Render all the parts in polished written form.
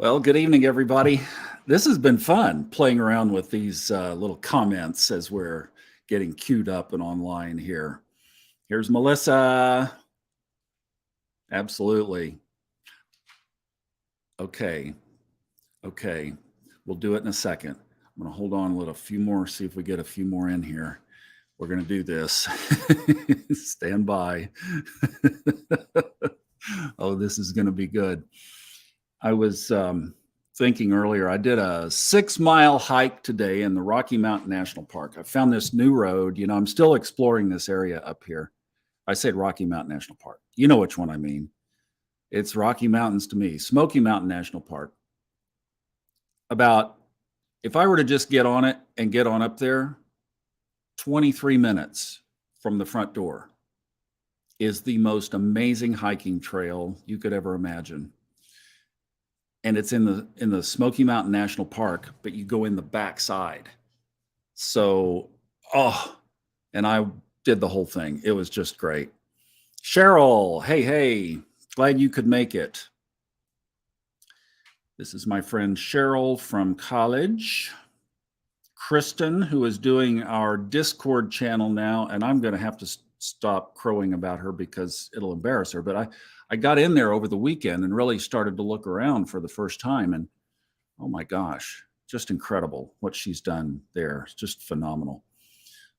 Well, good evening, everybody. This has been fun playing around with these little comments as we're getting queued up and online here. Here's Melissa. Absolutely. Okay. Okay. We'll do it in a second. I'm going to hold on a few more, see if we get a few more in here. We're going to do this. Stand by. Oh, this is going to be good. I was thinking earlier, I did a 6-mile hike today in the Rocky Mountain National Park. I found this new road. I'm still exploring this area up here. I said Rocky Mountain National Park. You know which one I mean. It's Rocky Mountains to me. Smoky Mountain National Park. If I were to just get on it and get on up there, 23 minutes from the front door is the most amazing hiking trail you could ever imagine. And it's in the Smoky Mountain National Park, but you go in the backside. So, and I did the whole thing. It was just great. Cheryl, hey, glad you could make it. This is my friend Cheryl from college. Kristen, who is doing our Discord channel now, and I'm going to have to stop crowing about her because it'll embarrass her, but I got in there over the weekend and really started to look around for the first time, and oh my gosh, just incredible what she's done there. It's just phenomenal.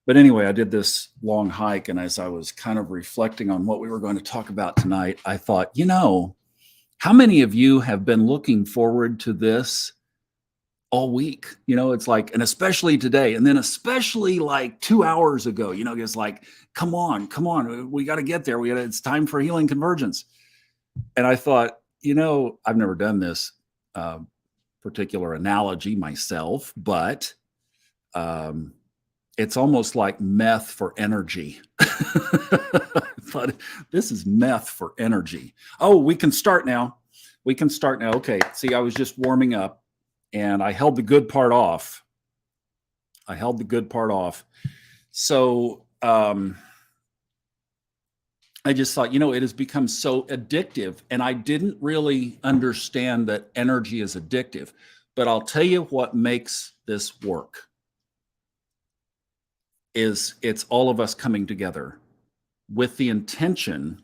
But anyway, I did this long hike, and as I was kind of reflecting on what we were going to talk about tonight, I thought, how many of you have been looking forward to this all week? It's like, and especially today, and then especially like 2 hours ago, it's like, come on, we got to get there. It's time for Healing Convergence. And I thought, I've never done this particular analogy myself, but it's almost like meth for energy. But this is meth for energy. Oh, we can start now. Okay. See, I was just warming up and I held the good part off. So, I just thought, it has become so addictive, and I didn't really understand that energy is addictive. But I'll tell you what makes this work is it's all of us coming together with the intention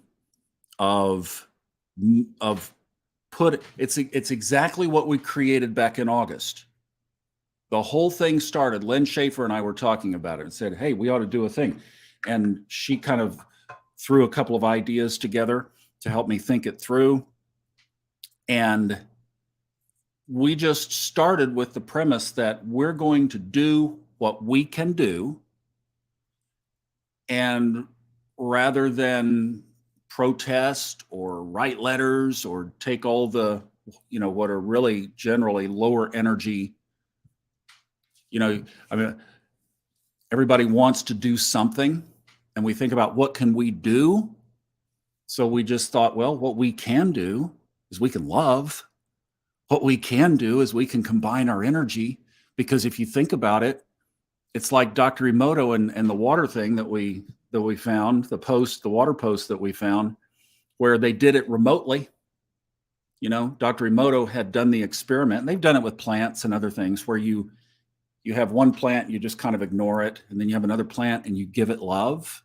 it's exactly what we created back in August. The whole thing started, Lynn Schaefer and I were talking about it and said, hey, we ought to do a thing. And she kind of threw a couple of ideas together to help me think it through. And we just started with the premise that we're going to do what we can do. And rather than protest or write letters or take all the, what are really generally lower energy, everybody wants to do something. And we think about what can we do? So we just thought, well, what we can do is we can love. What we can do is we can combine our energy, because if you think about it, it's like Dr. Emoto and the water thing that we found, the water post that we found, where they did it remotely. Dr. Emoto had done the experiment, and they've done it with plants and other things, where you have one plant, you just kind of ignore it, and then you have another plant and you give it love,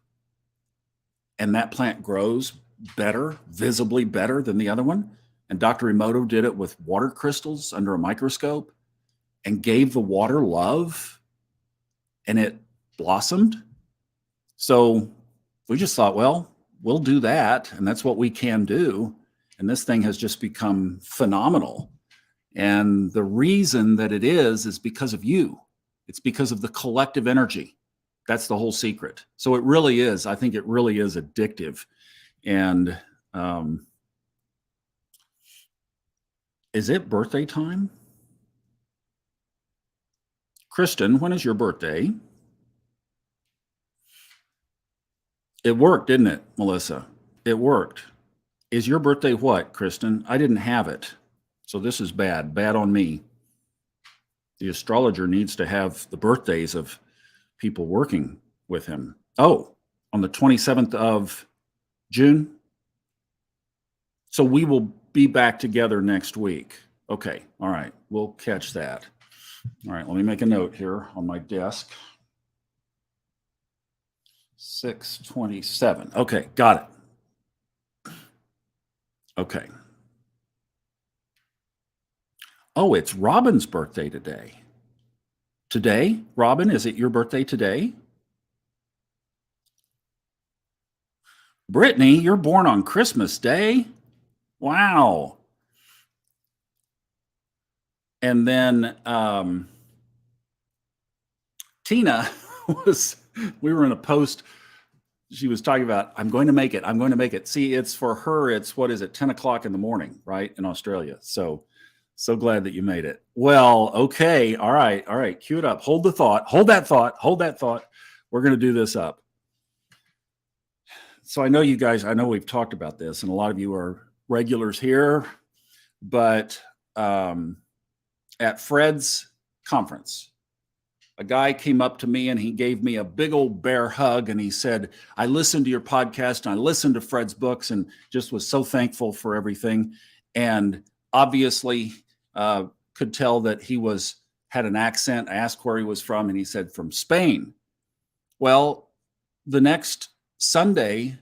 and that plant grows better, visibly better than the other one. And Dr. Emoto did it with water crystals under a microscope and gave the water love, and it blossomed. So we just thought, well, we'll do that, and that's what we can do. And this thing has just become phenomenal. And the reason that it is because of you. It's because of the collective energy. That's the whole secret. So it really is. I think it really is addictive. And is it birthday time? Kristen, when is your birthday? It worked, didn't it, Melissa? It worked. Is your birthday what, Kristen? I didn't have it. So this is bad. Bad on me. The astrologer needs to have the birthdays of people working with him. Oh, on the 27th of June. So we will be back together next week. Okay. All right. We'll catch that. All right. Let me make a note here on my desk. 6/27. Okay. Got it. Okay. Oh, it's Robin's birthday today. Today? Robin, is it your birthday today? Brittany, you're born on Christmas Day? Wow. And then Tina we were in a post. She was talking about, I'm going to make it. I'm going to make it. See, it's for her. It's, what is it? 10 o'clock in the morning, right? In Australia. So glad that you made it. Well, okay. All right. All right. Cue it up. Hold the thought. Hold that thought. Hold that thought. We're going to do this up. So I know you guys, I know we've talked about this and a lot of you are regulars here, but at Fred's conference, a guy came up to me and he gave me a big old bear hug and he said, I listened to your podcast and I listened to Fred's books and just was so thankful for everything. And obviously could tell that he had an accent. I asked where he was from and he said from Spain. Well, the next Sunday,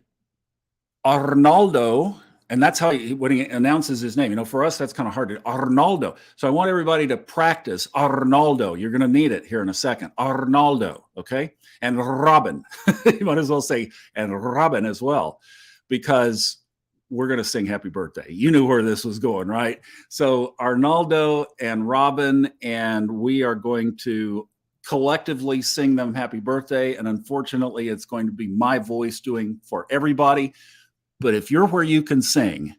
Arnaldo, and that's how when he announces his name, for us, that's kind of hard to, Arnaldo. So I want everybody to practice Arnaldo. You're going to need it here in a second. Arnaldo, okay? And Robin, you might as well say, and Robin as well, because we're going to sing happy birthday. You knew where this was going, right? So Arnaldo and Robin, and we are going to collectively sing them happy birthday. And unfortunately, it's going to be my voice doing for everybody. But if you're where you can sing,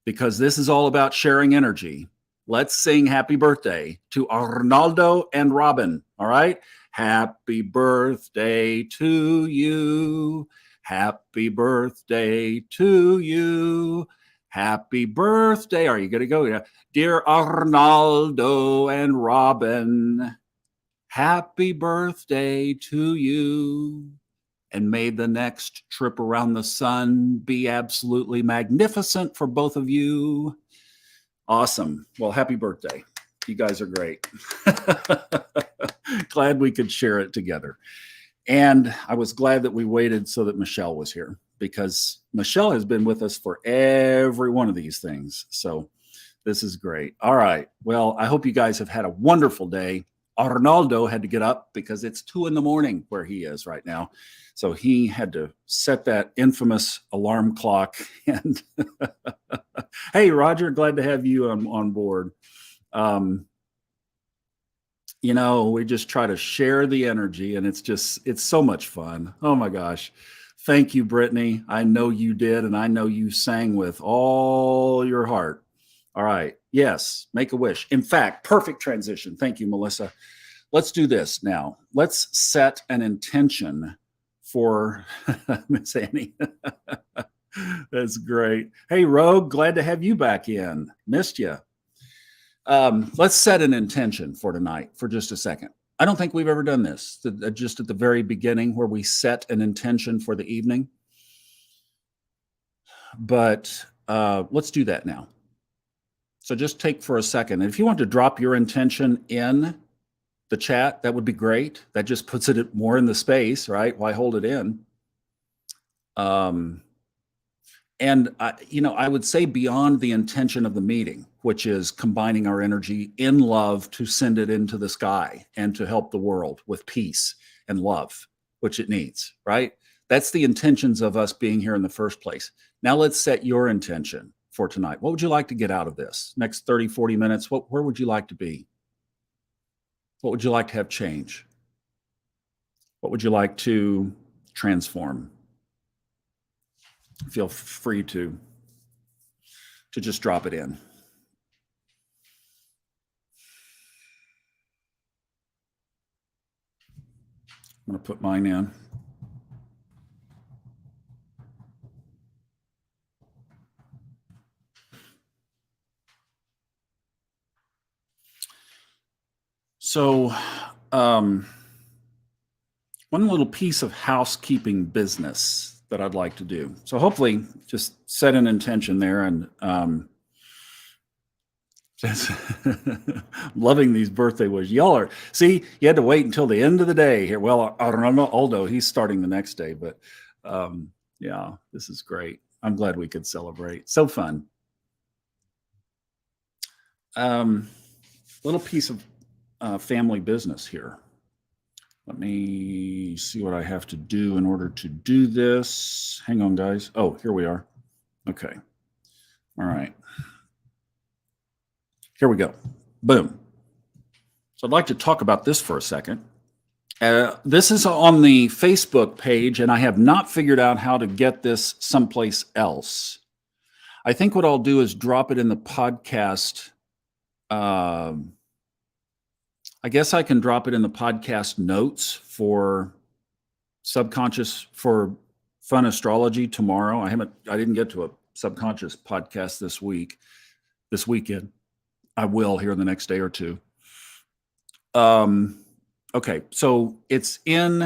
because this is all about sharing energy, let's sing happy birthday to Arnaldo and Robin. All right. Happy birthday to you. Happy birthday to you. Happy birthday. Are you going to go? Dear Arnaldo and Robin, happy birthday to you. And may the next trip around the sun be absolutely magnificent for both of you. Awesome. Well, happy birthday. You guys are great. Glad we could share it together. And I was glad that we waited so that Michelle was here, because Michelle has been with us for every one of these things. So this is great. All right. Well, I hope you guys have had a wonderful day. Arnaldo had to get up because it's 2 a.m. where he is right now. So he had to set that infamous alarm clock. And hey, Roger, glad to have you on board. We just try to share the energy, and it's so much fun. Oh my gosh. Thank you, Brittany. I know you did, and I know you sang with all your heart. All right. Yes, make a wish. In fact, perfect transition. Thank you, Melissa. Let's do this now. Let's set an intention for Miss Annie. That's great. Hey, Rogue, glad to have you back in. Missed you. Let's set an intention for tonight for just a second. I don't think we've ever done this, just at the very beginning where we set an intention for the evening. But let's do that now. So just take for a second. And if you want to drop your intention in the chat, that would be great. That just puts it more in the space, right? Why hold it in? And I would say beyond the intention of the meeting, which is combining our energy in love to send it into the sky and to help the world with peace and love, which it needs, right? That's the intentions of us being here in the first place. Now let's set your intention for tonight. What would you like to get out of this next 30, 40 minutes? Where would you like to be? What would you like to have change? What would you like to transform? Feel free to just drop it in. I'm going to put mine in. So, one little piece of housekeeping business that I'd like to do. So hopefully just set an intention there. And That's loving these birthday wishes. Y'all are see, you had to wait until the end of the day here. Well, I don't know, Aldo, he's starting the next day, but yeah, this is great. I'm glad we could celebrate. So fun. Um, little piece of family business here. Let me see what I have to do in order to do this. Hang on, guys. Oh, here we are. Okay. All right. Here we go. Boom. So I'd like to talk about this for a second. This is on the Facebook page, and I have not figured out how to get this someplace else. I think what I'll do is drop it in the podcast. I guess I can drop it in the podcast notes for subconscious for fun astrology tomorrow. I didn't get to a subconscious podcast this weekend. I will here in the next day or two. Okay, so it's in,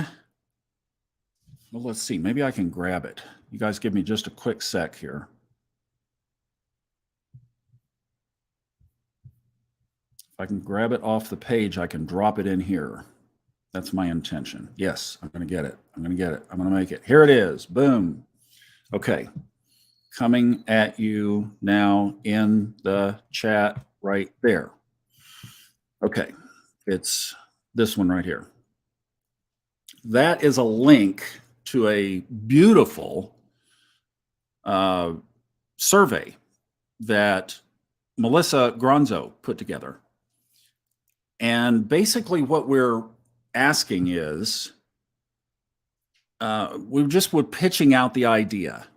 well, let's see, maybe I can grab it. You guys give me just a quick sec here. If I can grab it off the page, I can drop it in here. That's my intention. Yes, I'm going to get it. I'm going to get it. I'm going to make it. Here it is. Boom. Okay. Coming at you now in the chat right there. Okay. It's this one right here. That is a link to a beautiful survey that Melissa Gronzo put together. And basically what we're asking is, we're pitching out the idea.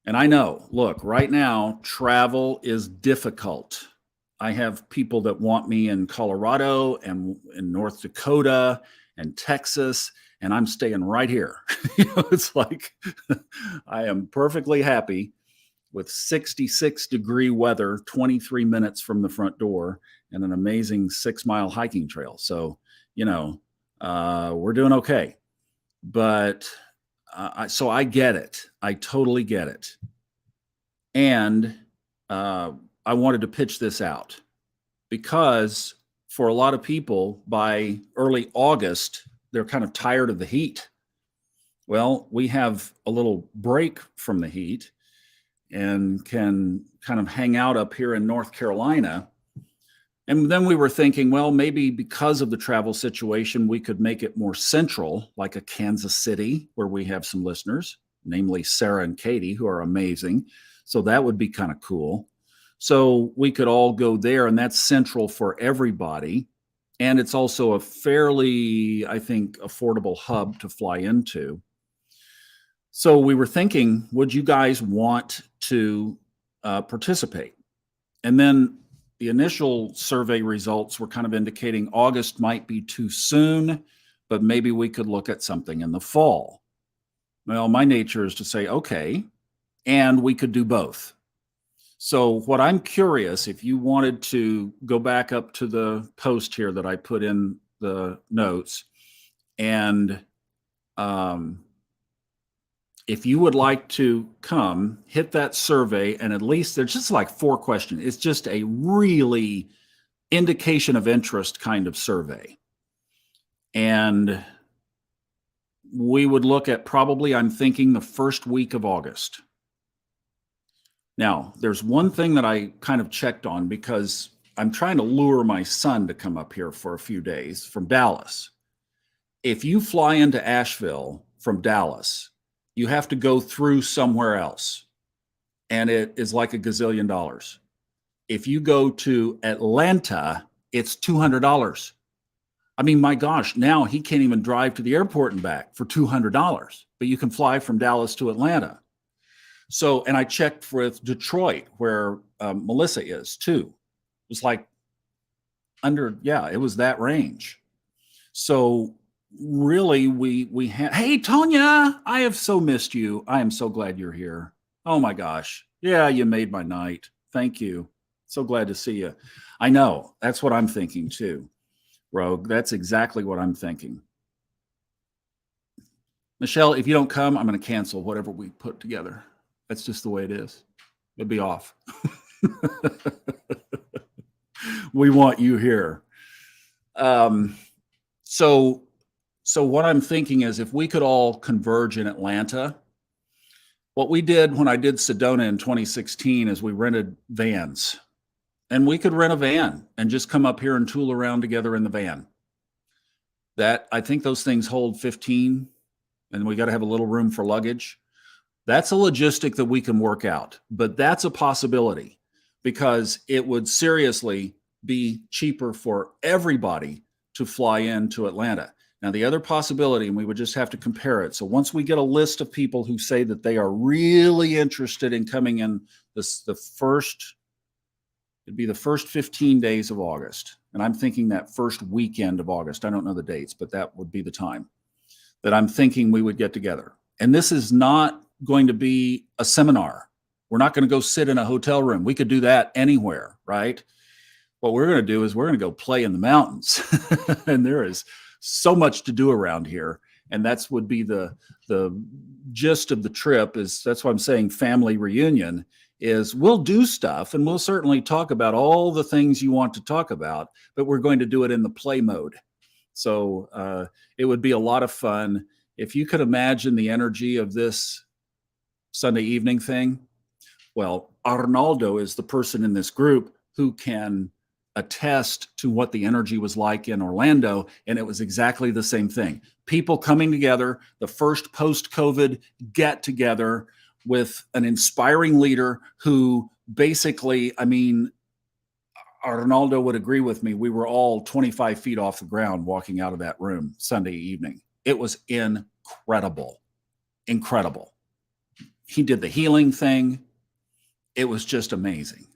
And I know, look, right now, travel is difficult. I have people that want me in Colorado and in North Dakota and Texas, and I'm staying right here. It's like I am perfectly happy with 66-degree weather, 23 minutes from the front door, and an amazing 6-mile hiking trail. So, we're doing okay. But so I get it. I totally get it. And I wanted to pitch this out because for a lot of people by early August, they're kind of tired of the heat. Well, we have a little break from the heat and can kind of hang out up here in North Carolina. And then we were thinking, well, maybe because of the travel situation, we could make it more central, like a Kansas City, where we have some listeners, namely Sarah and Katie, who are amazing. So that would be kind of cool. So we could all go there, and that's central for everybody. And it's also a fairly, I think, affordable hub to fly into. So we were thinking, would you guys want to participate? And then the initial survey results were kind of indicating August might be too soon, but maybe we could look at something in the fall. Well, my nature is to say, okay, and we could do both. So what I'm curious, if you wanted to go back up to the post here that I put in the notes, and if you would like to come, hit that survey, and at least there's just like 4 questions. It's just a really indication of interest kind of survey. And we would look at probably, I'm thinking, the first week of August. Now, there's one thing that I kind of checked on because I'm trying to lure my son to come up here for a few days from Dallas. If you fly into Asheville from Dallas, you have to go through somewhere else, and it is like $1 gazillion. If you go to Atlanta, it's $200. I mean, my gosh, now he can't even drive to the airport and back for $200, but you can fly from Dallas to Atlanta. So, and I checked with Detroit, where Melissa is too. It was like it was that range. So really, we had, hey, Tonya, I have so missed you. I am so glad you're here. Oh my gosh. Yeah, you made my night. Thank you. So glad to see you. I know. That's what I'm thinking too, Rogue. That's exactly what I'm thinking. Michelle, if you don't come, I'm going to cancel whatever we put together. That's just the way it is. It'll be off. We want you here. Um, so, so what I'm thinking is if we could all converge in Atlanta, what we did when I did Sedona in 2016 is we rented vans, and we could rent a van and just come up here and tool around together in the van. That I think those things hold 15, and we got to have a little room for luggage. That's a logistic that we can work out, but that's a possibility because it would seriously be cheaper for everybody to fly into Atlanta. Now, the other possibility, and we would just have to compare it. So once we get a list of people who say that they are really interested in coming in it'd be the first 15 days of August. And I'm thinking that first weekend of August. I don't know the dates, but that would be the time that I'm thinking we would get together. And this is not going to be a seminar. We're not going to go sit in a hotel room. We could do that anywhere, right? What we're going to do is we're going to go play in the mountains. And there is so much to do around here. And that's would be the gist of the trip. Is that's why I'm saying family reunion is we'll do stuff and we'll certainly talk about all the things you want to talk about, but we're going to do it in the play mode. So it would be a lot of fun. If you could imagine the energy of this Sunday evening thing, well, Arnaldo is the person in this group who can attest to what the energy was like in Orlando. And it was exactly the same thing. People coming together, the first post-COVID get together with an inspiring leader who basically, I mean, Arnaldo would agree with me. We were all 25 feet off the ground walking out of that room Sunday evening. It was incredible. Incredible. He did the healing thing. It was just amazing.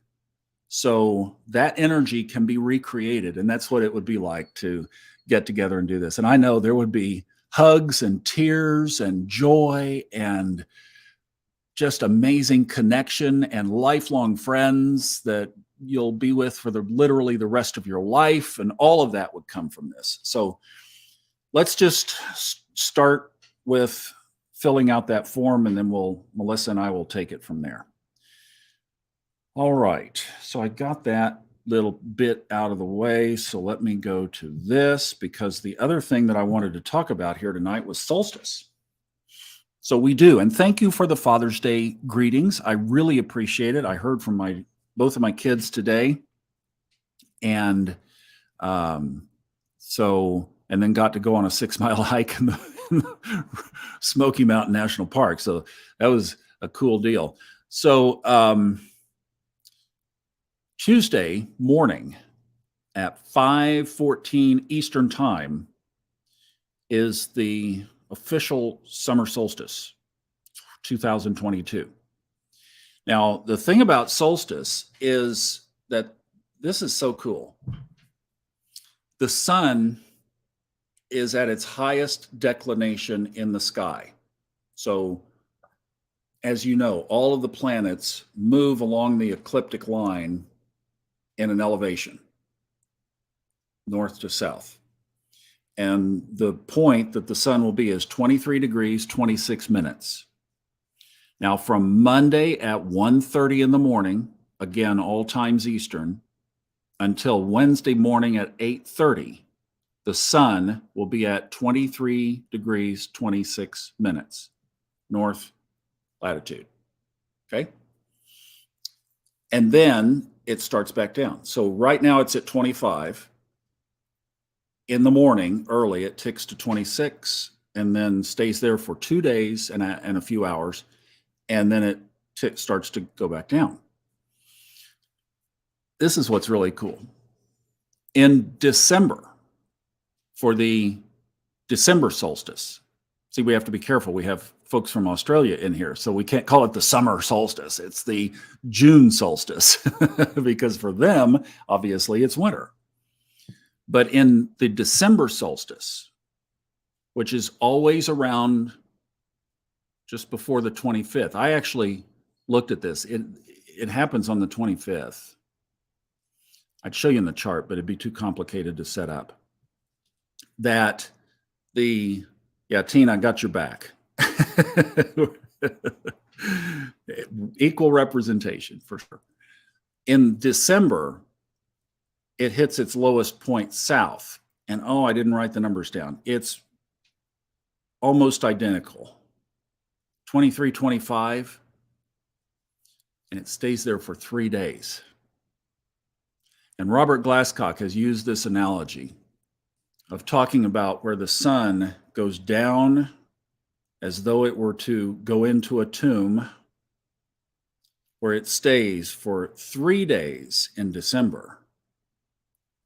So that energy can be recreated, and that's what it would be like to get together and do this. And I know there would be hugs and tears and joy and just amazing connection and lifelong friends that you'll be with for literally the rest of your life, and all of that would come from this. So let's just start with filling out that form, and then Melissa and I will take it from there. All right, so I got that little bit out of the way. So let me go to this, because the other thing that I wanted to talk about here tonight was solstice. So we do, and thank you for the Father's Day greetings. I really appreciate it. I heard from both of my kids today, and and then got to go on a 6-mile hike in the Smoky Mountain National Park. So that was a cool deal. So Tuesday morning at 5:14 Eastern Time is the official summer solstice, 2022. Now, the thing about solstice is that this is so cool. The sun is at its highest declination in the sky. So, as you know, all of the planets move along the ecliptic line in an elevation, north to south. And the point that the sun will be is 23 degrees, 26 minutes. Now, from Monday at 1:30 in the morning, again, all times Eastern, until Wednesday morning at 8:30, the sun will be at 23 degrees, 26 minutes, north latitude. Okay? And then it starts back down. So right now it's at 25. In the morning, early, it ticks to 26 and then stays there for 2 days and a few hours. And then it starts to go back down. This is what's really cool. In December, for the December solstice, see, we have to be careful. We have folks from Australia in here, so we can't call it the summer solstice. It's the June solstice because for them, obviously, it's winter. But in the December solstice, which is always around just before the 25th, I actually looked at this. It happens on the 25th. I'd show you in the chart, but it'd be too complicated to set up. Tina, I got your back. Equal representation for sure. In December, it hits its lowest point south. And oh, I didn't write the numbers down. It's almost identical. 23, 25, and it stays there for 3 days. And Robert Glasscock has used this analogy of talking about where the sun goes down as though it were to go into a tomb, where it stays for 3 days in December,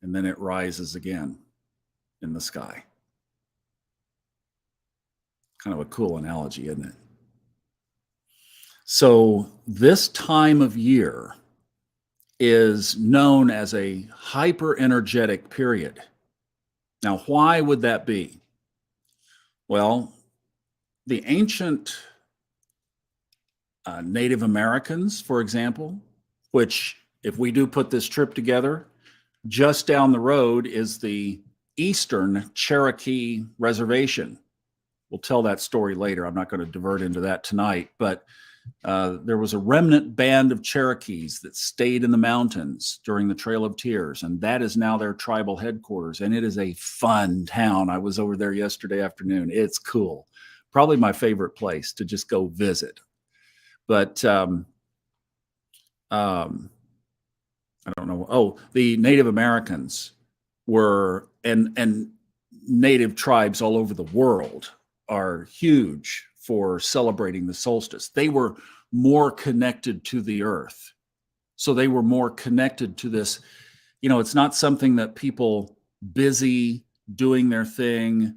and then it rises again in the sky. Kind of a cool analogy, isn't it? So this time of year is known as a hyper-energetic period. Now, why would that be? Well, the ancient Native Americans, for example, which, if we do put this trip together, just down the road is the Eastern Cherokee Reservation. We'll tell that story later. I'm not going to divert into that tonight, but there was a remnant band of Cherokees that stayed in the mountains during the Trail of Tears, and that is now their tribal headquarters, and it is a fun town. I was over there yesterday afternoon. It's cool. Probably my favorite place to just go visit. But I don't know. Oh, the Native Americans were, and native tribes all over the world are huge for celebrating the solstice. They were more connected to the earth. So they were more connected to this. You know, it's not something that people busy doing their thing,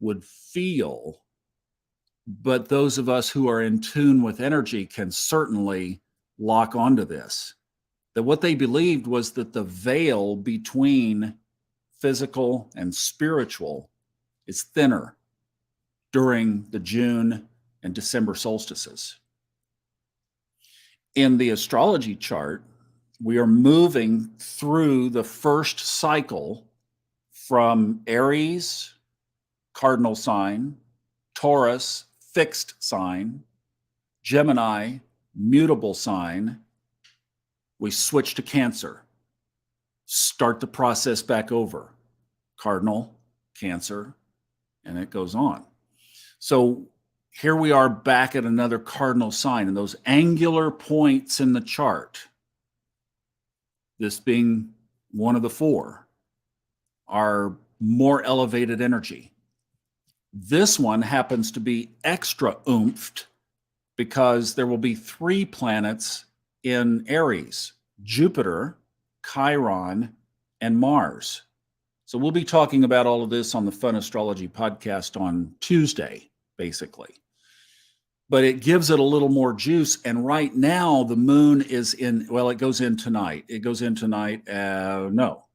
would feel. But those of us who are in tune with energy can certainly lock onto this. That what they believed was that the veil between physical and spiritual is thinner during the June and December solstices. In the astrology chart, we are moving through the first cycle from Aries, cardinal sign, Taurus, fixed sign, Gemini, mutable sign. We switch to Cancer, start the process back over. Cardinal, Cancer, and it goes on. So here we are back at another cardinal sign, and those angular points in the chart, this being one of the four, are more elevated energy. This one happens to be extra oomphed because there will be 3 planets in Aries: Jupiter, Chiron, and Mars. So we'll be talking about all of this on the Fun Astrology podcast on Tuesday, basically. But it gives it a little more juice. And right now, the moon is in, well, it goes in tonight. It goes in tonight. No,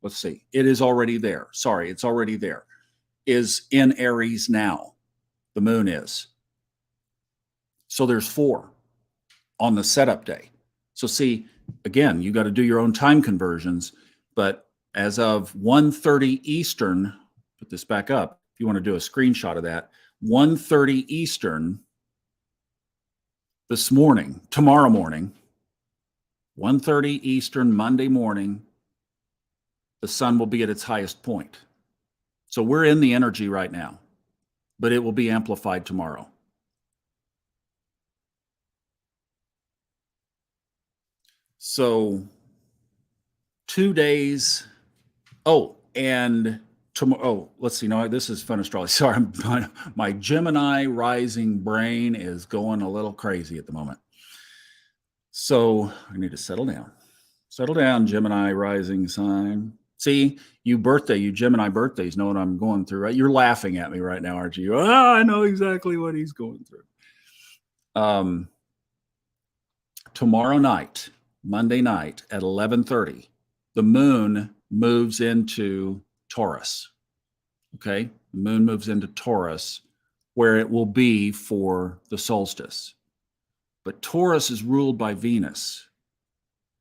let's see. It is already there. Sorry, it's already there. Is in Aries now. The moon is. So there's 4 on the setup day. So see, again, you got to do your own time conversions. But as of 1:30 Eastern, put this back up if you want to do a screenshot of that, 1:30 Eastern this morning, tomorrow morning, 1:30 Eastern, Monday morning, the sun will be at its highest point. So we're in the energy right now, but it will be amplified tomorrow. So 2 days. Oh, and tomorrow. Oh, let's see. No, this is Fun Astrology. Sorry, my Gemini rising brain is going a little crazy at the moment. So I need to settle down. Settle down, Gemini rising sign. See, you Gemini birthdays know what I'm going through, right? You're laughing at me right now, aren't you? Oh, I know exactly what he's going through. Tomorrow night, Monday night at 11:30, the moon moves into Taurus. Okay, the moon moves into Taurus, where it will be for the solstice. But Taurus is ruled by Venus.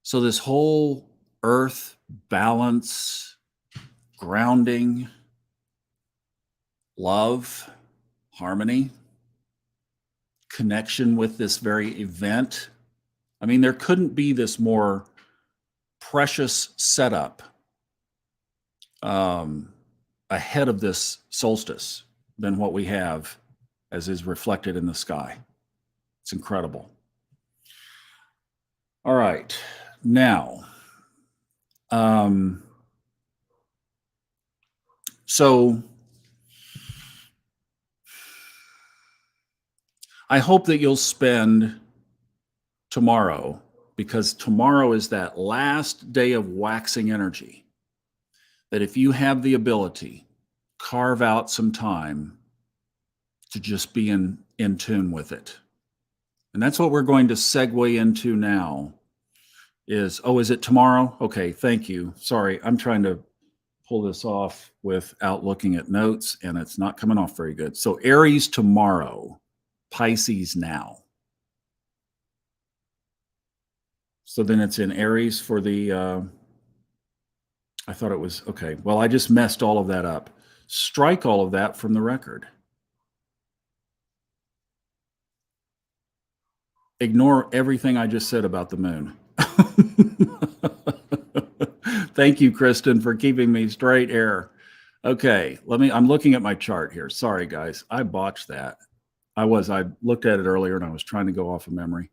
So this whole earth balance, grounding, love, harmony, connection with this very event. I mean, there couldn't be this more precious setup ahead of this solstice than what we have as is reflected in the sky. It's incredible. All right. Now, so I hope that you'll spend tomorrow, because tomorrow is that last day of waxing energy, that if you have the ability, carve out some time to just be in tune with it. And that's what we're going to segue into now is, oh, is it tomorrow? Okay, thank you. Sorry, I'm trying to pull this off without looking at notes, and it's not coming off very good. So Aries tomorrow, Pisces now. So then it's in Aries for the, I thought it was, okay. Well, I just messed all of that up. Strike all of that from the record. Ignore everything I just said about the moon. Thank you, Kristen, for keeping me straight here. Okay, I'm looking at my chart here. Sorry, guys, I botched that. I looked at it earlier and I was trying to go off of memory.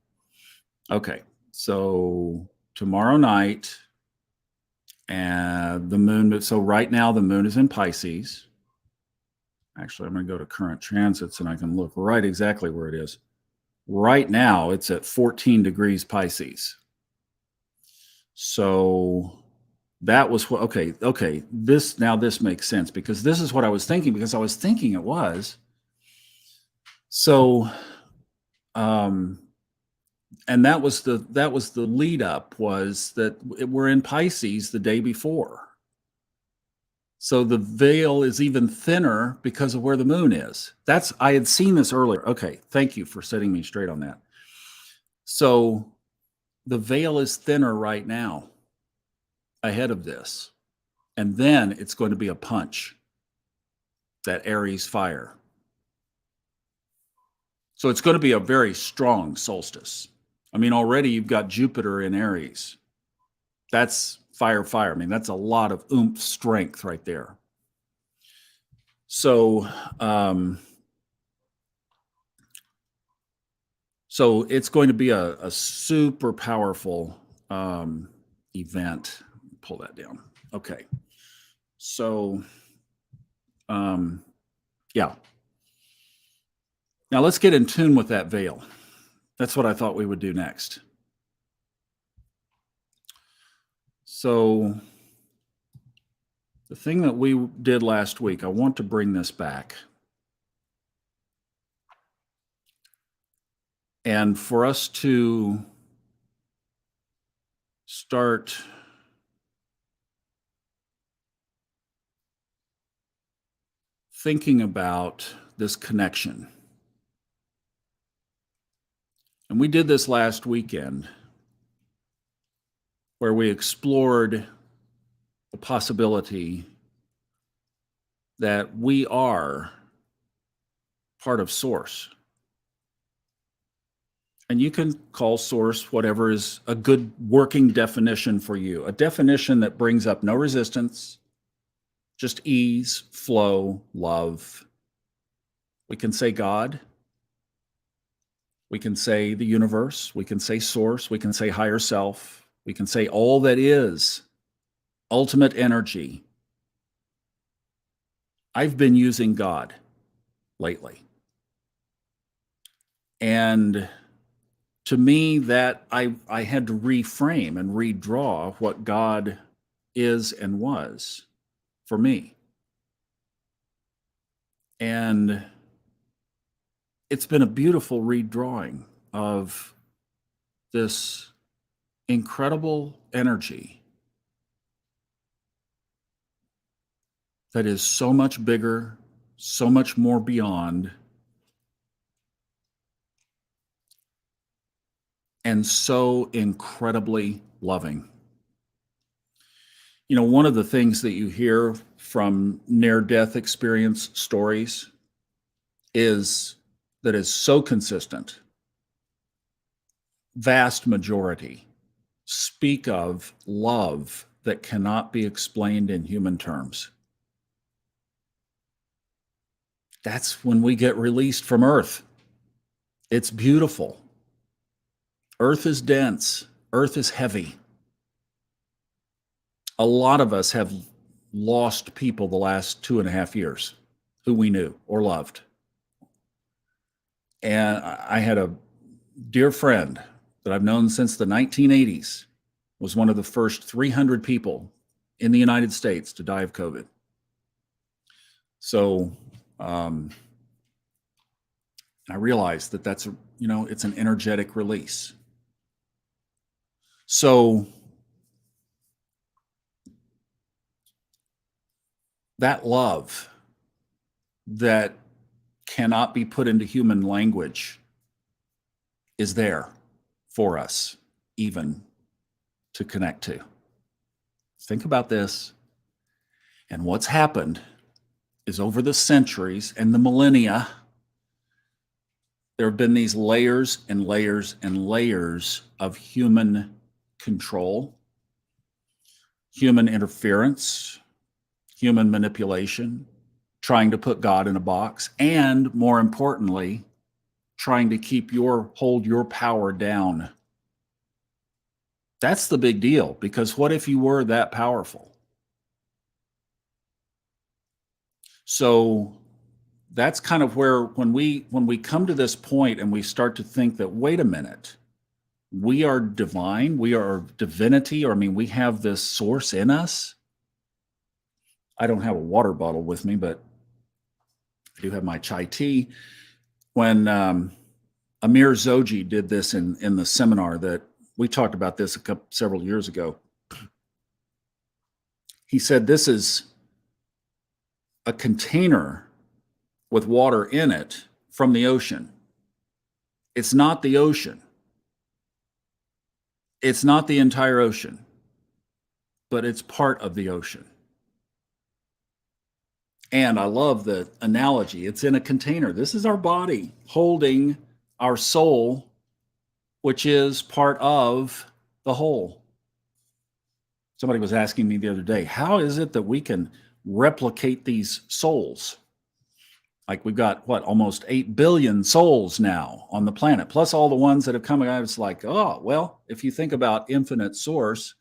Okay, so tomorrow night, and the moon, so right now the moon is in Pisces. Actually, I'm going to go to current transits and I can look right exactly where it is. Right now, it's at 14 degrees Pisces. So that was what, okay, this makes sense, because this is what I was thinking, because I was thinking it was. So, and that was the lead up, was that we're in Pisces the day before. So the veil is even thinner because of where the moon is. I had seen this earlier. Okay, thank you for setting me straight on that. So the veil is thinner right now ahead of this. And then it's going to be a punch, that Aries fire. So it's going to be a very strong solstice. I mean, already you've got Jupiter in Aries. That's fire. I mean, that's a lot of oomph, strength right there. So, so it's going to be a super powerful event. Pull that down. Okay. So, yeah. Now let's get in tune with that veil. That's what I thought we would do next. So the thing that we did last week, I want to bring this back. And for us to start thinking about this connection. And we did this last weekend, where we explored the possibility that we are part of Source. And you can call Source whatever is a good working definition for you, a definition that brings up no resistance, just ease, flow, love. We can say God. We can say the universe. We can say Source. We can say higher self. We can say all that is ultimate energy. I've been using God lately. And to me, that I had to reframe and redraw what God is and was for me. And it's been a beautiful redrawing of this incredible energy that is so much bigger, so much more beyond, and so incredibly loving. You know, one of the things that you hear from near-death experience stories is that is so consistent, vast majority speak of love that cannot be explained in human terms. That's when we get released from Earth. It's beautiful. Earth is dense. Earth is heavy. A lot of us have lost people the last 2.5 years who we knew or loved. And I had a dear friend that I've known since the 1980s, was one of the first 300 people in the United States to die of COVID. So I realized that that's it's an energetic release. So that love that cannot be put into human language is there for us even to connect to. Think about this. And what's happened is over the centuries and the millennia, there have been these layers and layers and layers of human control, human interference, human manipulation, trying to put God in a box, and more importantly, trying to hold your power down. That's the big deal, because what if you were that powerful? So that's kind of where when we come to this point and we start to think that, wait a minute, we are divine, we are divinity, or I mean, we have this source in us. I don't have a water bottle with me, but I do have my chai tea. When Amir Zoji did this in the seminar that we talked about this several years ago, he said this is a container with water in it from the ocean. It's not the ocean. It's not the entire ocean, but it's part of the ocean. And I love the analogy. It's in a container. This is our body holding our soul, which is part of the whole. Somebody was asking me the other day, how is it that we can replicate these souls? Like we've got almost 8 billion souls now on the planet, plus all the ones that have come out. It's like, oh, well, if you think about infinite source,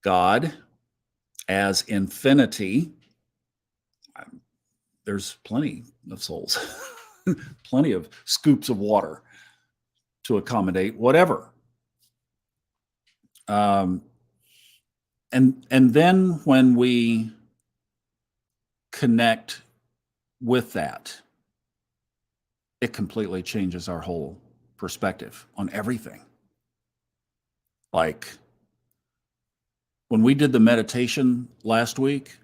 God as infinity, there's plenty of souls, plenty of scoops of water to accommodate whatever. And then when we connect with that, it completely changes our whole perspective on everything. Like when we did the meditation last week,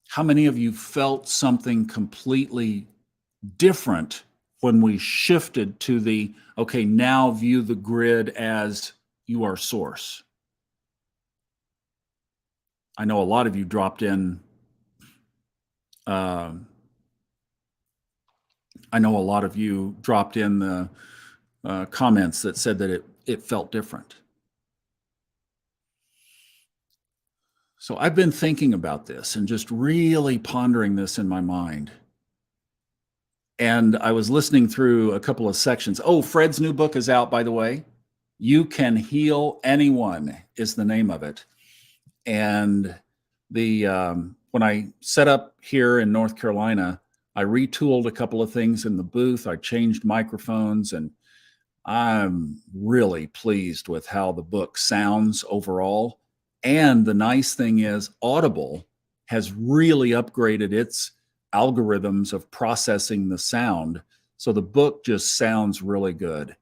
how many of you felt something completely different when we shifted to the, okay, now view the grid as you are source? I know a lot of you dropped in. I know a lot of you dropped in the comments that said that it felt different. So I've been thinking about this and just really pondering this in my mind. And I was listening through a couple of sections. Oh, Fred's new book is out, by the way. You Can Heal Anyone is the name of it. And when I set up here in North Carolina, I retooled a couple of things in the booth. I changed microphones, and I'm really pleased with how the book sounds overall. And the nice thing is Audible has really upgraded its algorithms of processing the sound. So the book just sounds really good.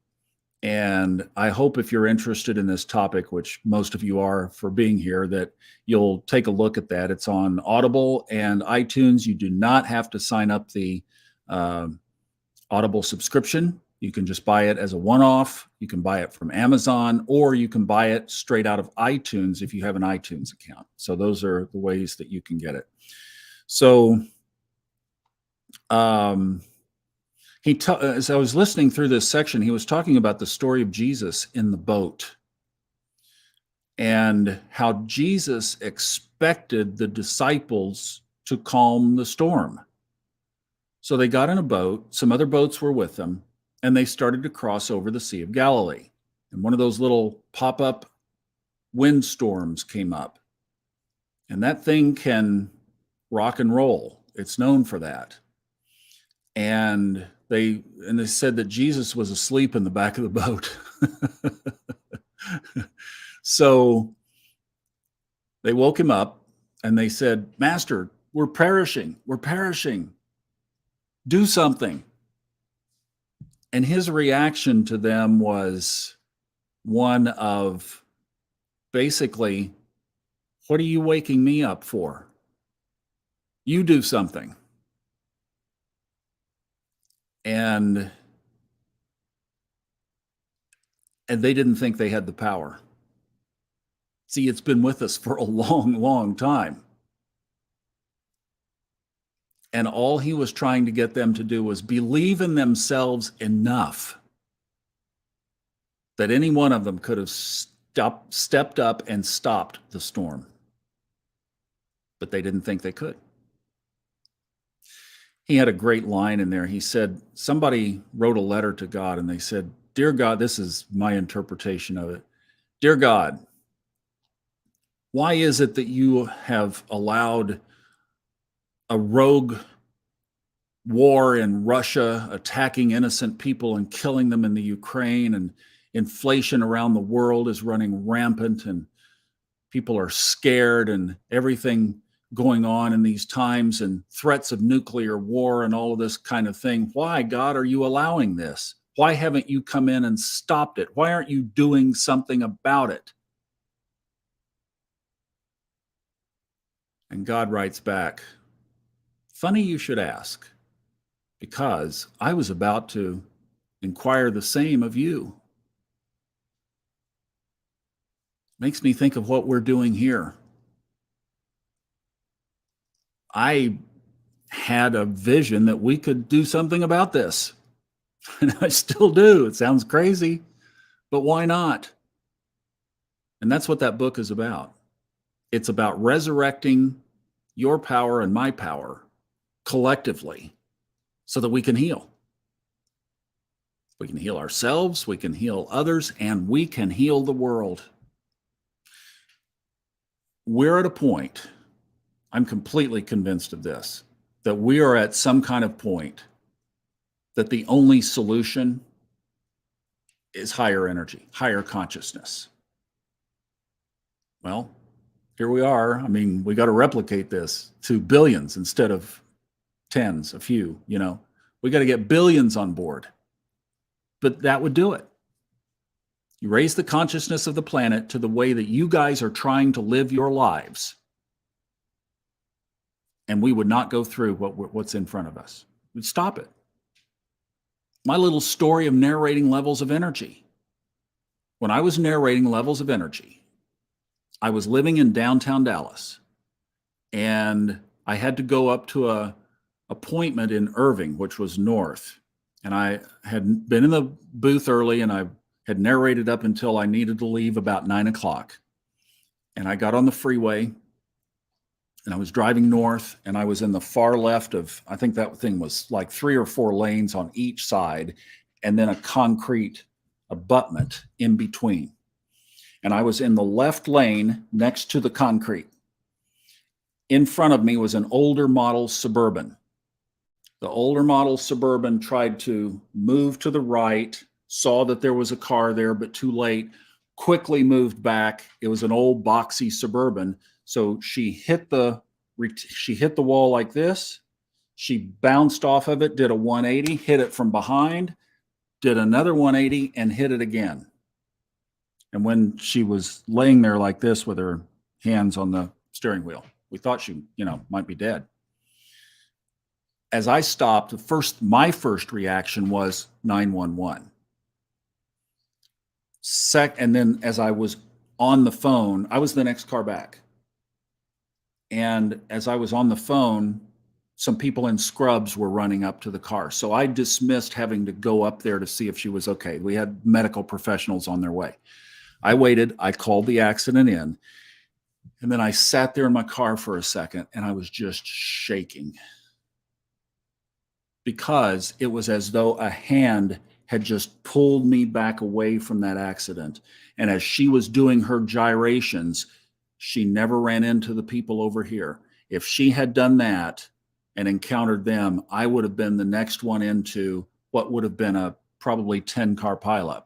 And I hope if you're interested in this topic, which most of you are for being here, that you'll take a look at that. It's on Audible and iTunes. You do not have to sign up the Audible subscription. You can just buy it as a one-off. You can buy it from Amazon, or you can buy it straight out of iTunes if you have an iTunes account. So those are the ways that you can get it. So as I was listening through this section, he was talking about the story of Jesus in the boat. and how Jesus expected the disciples to calm the storm. So they got in a boat, some other boats were with them, and they started to cross over the Sea of Galilee. And one of those little pop-up windstorms came up. And that thing can rock and roll. It's known for that. And they said that Jesus was asleep in the back of the boat. So they woke him up and they said, "Master, we're perishing. We're perishing. Do something." And his reaction to them was one of basically, "What are you waking me up for? You do something." And they didn't think they had the power. See, it's been with us for a long, long time. And all he was trying to get them to do was believe in themselves enough that any one of them could have stepped up and stopped the storm. But they didn't think they could. He had a great line in there. He said, somebody wrote a letter to God and they said, "Dear God," this is my interpretation of it, "Dear God, why is it that you have allowed a rogue war in Russia attacking innocent people and killing them in the Ukraine, and inflation around the world is running rampant and people are scared and everything going on in these times and threats of nuclear war and all of this kind of thing. Why, God, are you allowing this? Why haven't you come in and stopped it? Why aren't you doing something about it?" And God writes back, "Funny you should ask, because I was about to inquire the same of you." Makes me think of what we're doing here. I had a vision that we could do something about this, and I still do. It sounds crazy, but why not? And that's what that book is about. It's about resurrecting your power and my power collectively so that we can heal. We can heal ourselves, we can heal others, and we can heal the world. We're at a point, I'm completely convinced of this, that we are at some kind of point that the only solution is higher energy, higher consciousness. Well, here we are. I mean, we got to replicate this to billions instead of tens, a few, we got to get billions on board. But that would do it. You raise the consciousness of the planet to the way that you guys are trying to live your lives, and we would not go through what's in front of us. We'd stop it. My little story of narrating levels of energy. When I was narrating levels of energy, I was living in downtown Dallas, and I had to go up to a appointment in Irving, which was north. And I had been in the booth early, and I had narrated up until I needed to leave about 9:00. And I got on the freeway, and I was driving north, and I was in the far left of, I think that thing was like 3 or 4 lanes on each side, and then a concrete abutment in between. And I was in the left lane next to the concrete. In front of me was an older model Suburban. The older model Suburban tried to move to the right, saw that there was a car there, but too late, quickly moved back. It was an old boxy Suburban. So she hit the wall like this. She bounced off of it, did a 180, hit it from behind, did another 180, and hit it again. And when she was laying there like this with her hands on the steering wheel, we thought she, might be dead. As I stopped, my first reaction was 911. And then as I was on the phone, I was the next car back. And as I was on the phone, some people in scrubs were running up to the car. So I dismissed having to go up there to see if she was okay. We had medical professionals on their way. I waited. I called the accident in. And then I sat there in my car for a second and I was just shaking because it was as though a hand had just pulled me back away from that accident. And as she was doing her gyrations, she never ran into the people over here. If she had done that and encountered them, I would have been the next one into what would have been a probably 10-car pileup.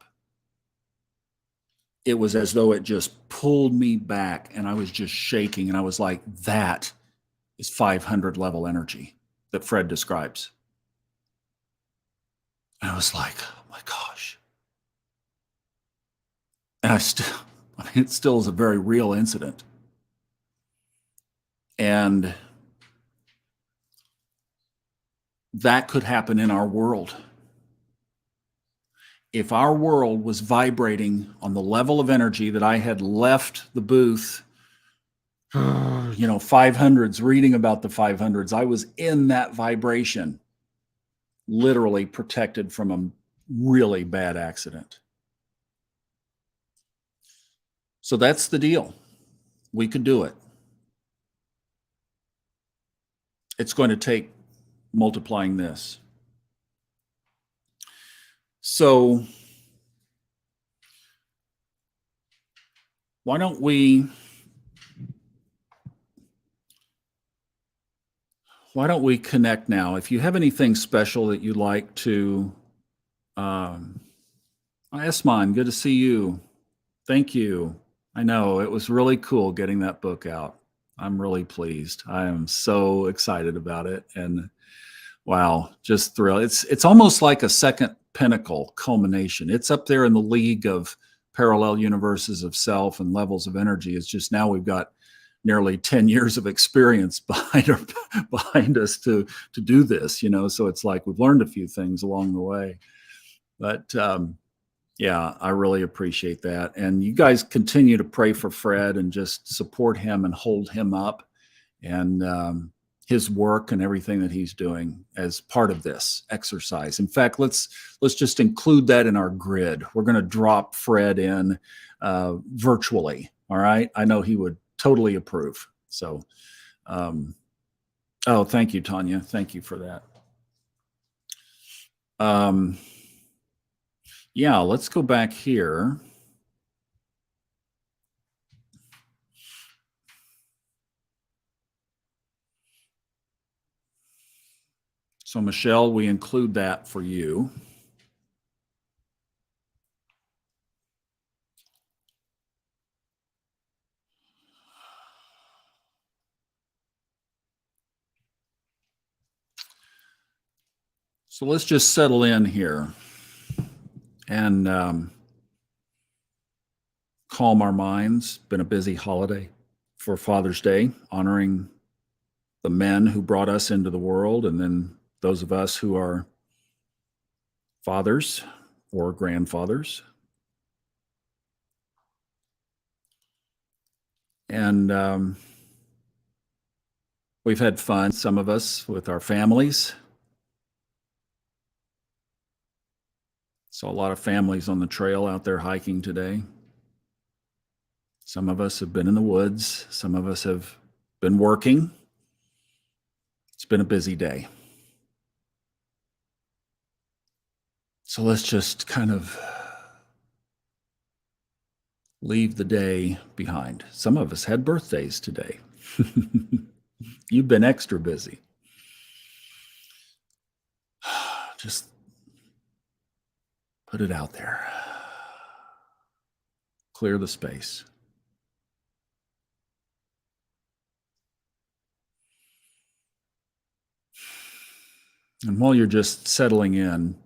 It was as though it just pulled me back and I was just shaking. And I was like, that is 500 level energy that Fred describes. And I was like, oh my gosh. And I mean, it still is a very real incident. And that could happen in our world. If our world was vibrating on the level of energy that I had left the booth, 500s, reading about the 500s, I was in that vibration, literally protected from a really bad accident. So that's the deal. We could do it. It's going to take multiplying this. So why don't we connect now? If you have anything special that you'd like to, Esmon, good to see you. Thank you. I know it was really cool getting that book out. I'm really pleased. I am so excited about it. And wow, just thrilled. It's almost like a second pinnacle culmination. It's up there in the league of parallel universes of self and levels of energy. It's just now we've got nearly 10 years of experience behind us to do this, so it's like we've learned a few things along the way. But yeah, I really appreciate that. And you guys continue to pray for Fred and just support him and hold him up and his work and everything that he's doing as part of this exercise. In fact, let's just include that in our grid. We're going to drop Fred in virtually. All right. I know he would totally approve. So, oh, thank you, Tanya. Thank you for that. Yeah, let's go back here. So, Michelle, we include that for you. So let's just settle in here and calm our minds. Been a busy holiday for Father's Day, honoring the men who brought us into the world, and then those of us who are fathers or grandfathers. And we've had fun, some of us, with our families. Saw a lot of families on the trail out there hiking today. Some of us have been in the woods. Some of us have been working. It's been a busy day. So let's just kind of leave the day behind. Some of us had birthdays today. You've been extra busy. Just put it out there. Clear the space. And while you're just settling in,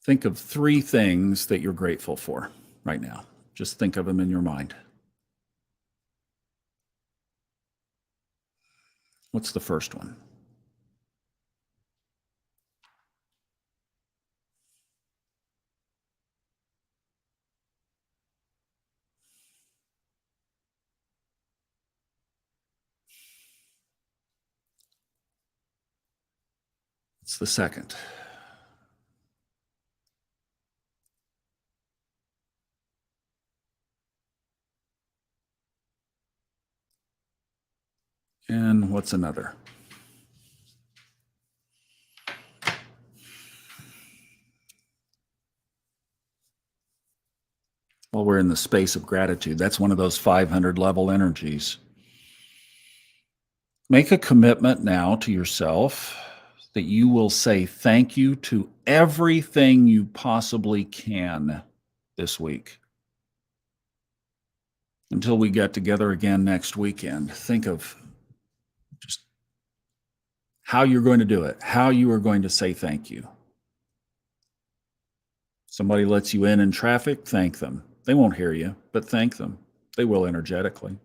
think of 3 things that you're grateful for right now. Just think of them in your mind. What's the first one? What's the second? And what's another? Well, we're in the space of gratitude. That's one of those 500 level energies. Make a commitment now to yourself that you will say thank you to everything you possibly can this week. Until we get together again next weekend, think of just how you're going to do it, how you are going to say thank you. Somebody lets you in traffic, thank them. They won't hear you, but thank them. They will energetically.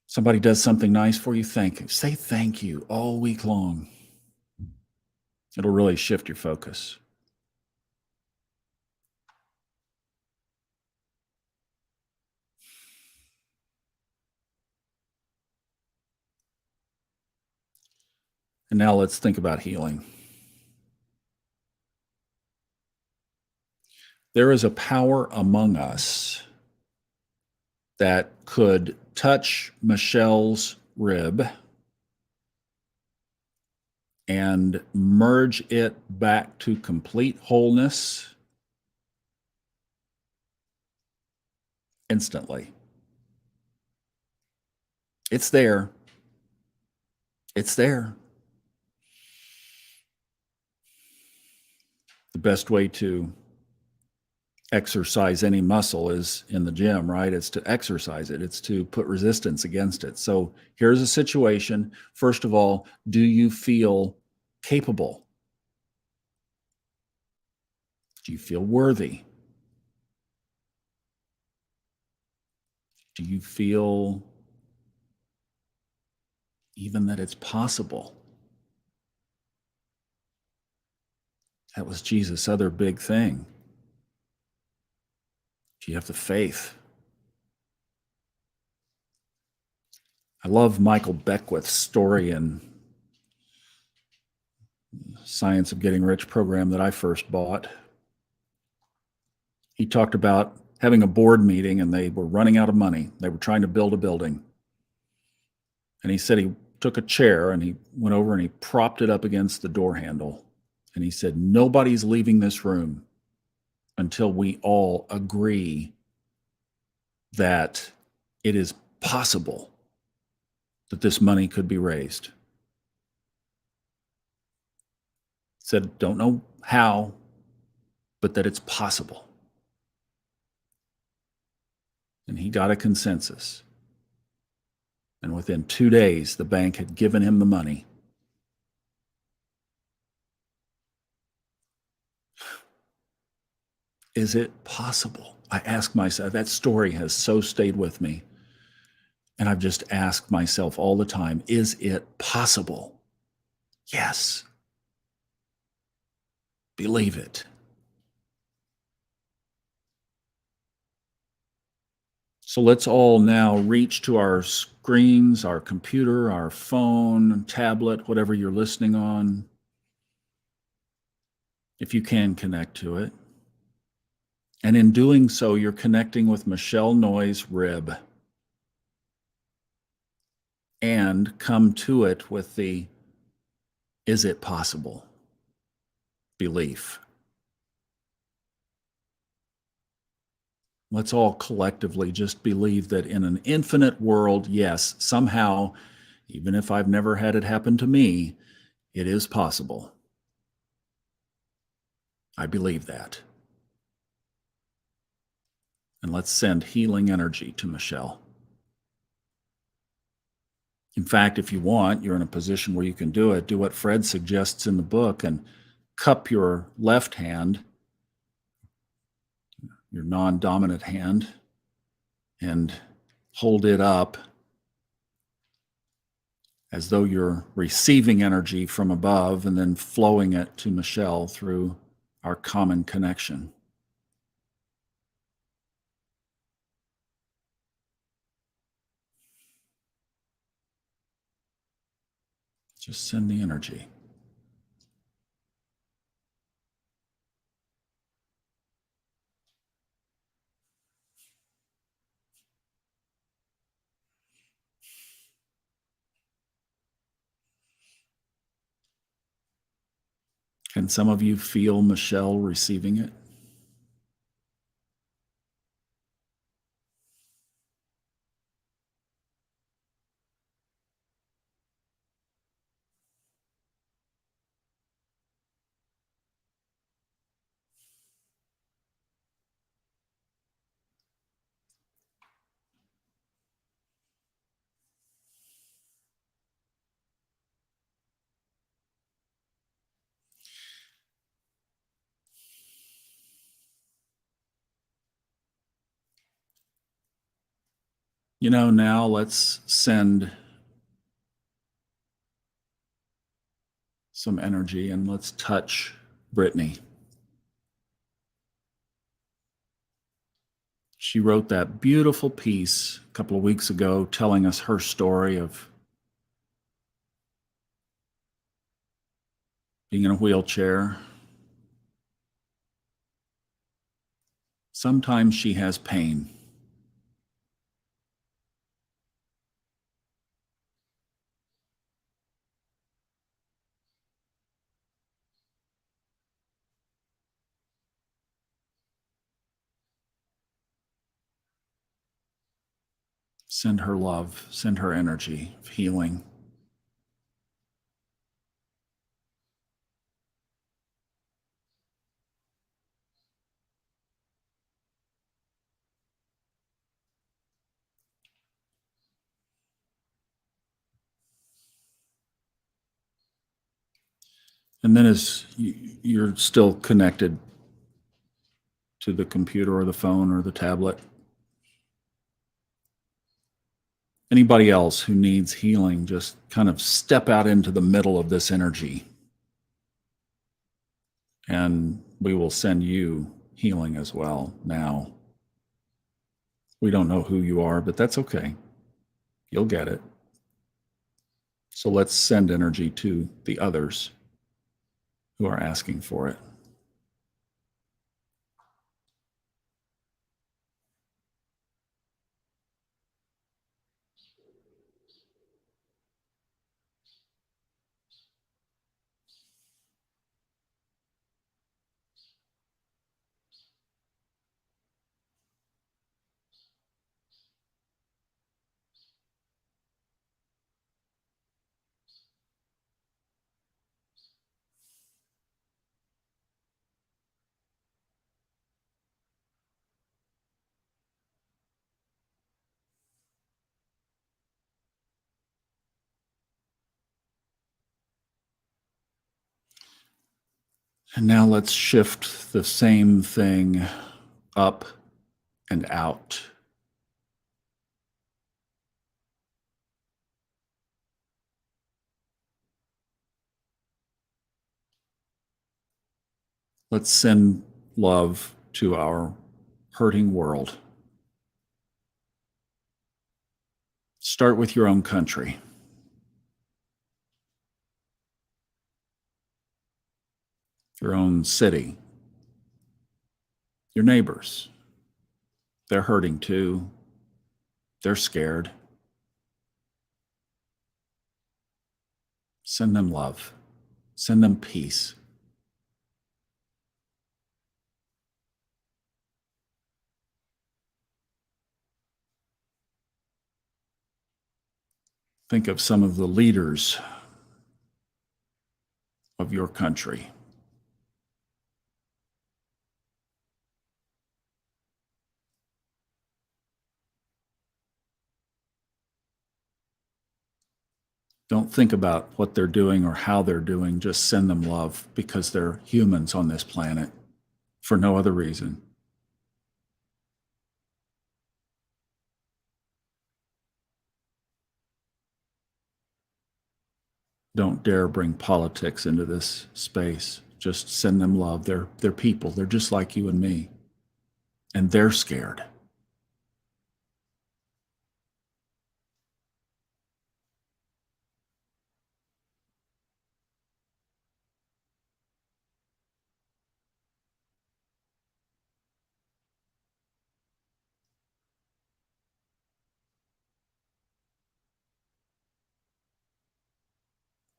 Somebody does something nice for you, thank you. Say thank you all week long. It'll really shift your focus. And now let's think about healing. There is a power among us that could touch Michelle's rib and merge it back to complete wholeness instantly. It's there. It's there. The best way to exercise any muscle is in the gym, right? It's to exercise it, it's to put resistance against it. So here's a situation. First of all, do you feel capable? Do you feel worthy? Do you feel even that it's possible? That was Jesus' other big thing. Do you have the faith? I love Michael Beckwith's story in Science of Getting Rich program that I first bought. He talked about having a board meeting and they were running out of money. They were trying to build a building. And he said he took a chair and he went over and he propped it up against the door handle. And he said, nobody's leaving this room until we all agree that it is possible that this money could be raised. Said, don't know how, but that it's possible. And he got a consensus. And within 2 days, the bank had given him the money. Is it possible? I ask myself, that story has so stayed with me. And I've just asked myself all the time, is it possible? Yes. Believe it. So let's all now reach to our screens, our computer, our phone, tablet, whatever you're listening on. If you can connect to it. And in doing so, you're connecting with Michelle Noy's rib. And come to it with the, is it possible? Belief. Let's all collectively just believe that in an infinite world, yes, somehow, even if I've never had it happen to me, it is possible. I believe that. And let's send healing energy to Michelle. In fact, if you want, you're in a position where you can do it. Do what Fred suggests in the book and cup your left hand, your non-dominant hand, and hold it up as though you're receiving energy from above and then flowing it to Michelle through our common connection. Just send the energy. Can some of you feel Michelle receiving it? Now let's send some energy and let's touch Brittany. She wrote that beautiful piece a couple of weeks ago telling us her story of being in a wheelchair. Sometimes she has pain. Send her love, send her energy of healing. And then as you're still connected to the computer or the phone or the tablet, anybody else who needs healing, just kind of step out into the middle of this energy and we will send you healing as well now. We don't know who you are, but that's okay. You'll get it. So let's send energy to the others who are asking for it. And now let's shift the same thing up and out. Let's send love to our hurting world. Start with your own country, your own city, your neighbors. They're hurting too. They're scared. Send them love. Send them peace. Think of some of the leaders of your country. Don't think about what they're doing or how they're doing. Just send them love because they're humans on this planet for no other reason. Don't dare bring politics into this space. Just send them love. They're people. They're just like you and me. And they're scared.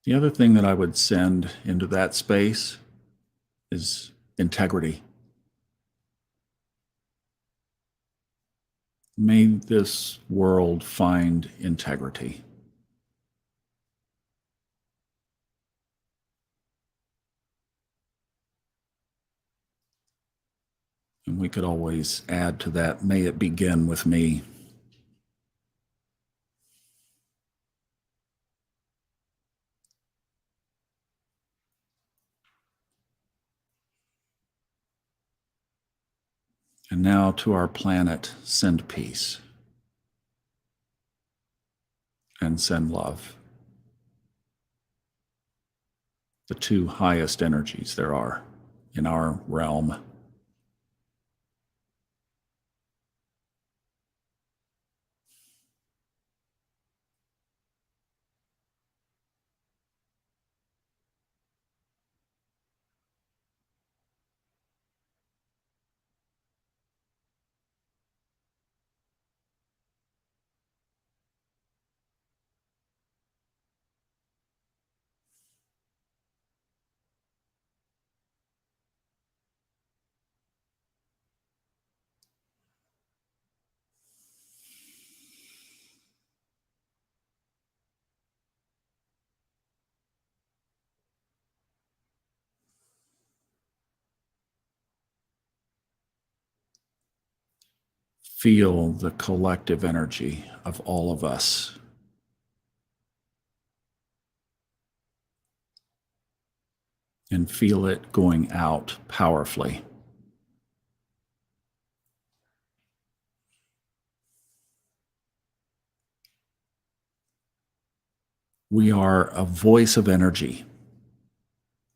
The other thing that I would send into that space is integrity. May this world find integrity. And we could always add to that, may it begin with me. And now to our planet, send peace and send love. The two highest energies there are in our realm. Feel the collective energy of all of us. And feel it going out powerfully. We are a voice of energy,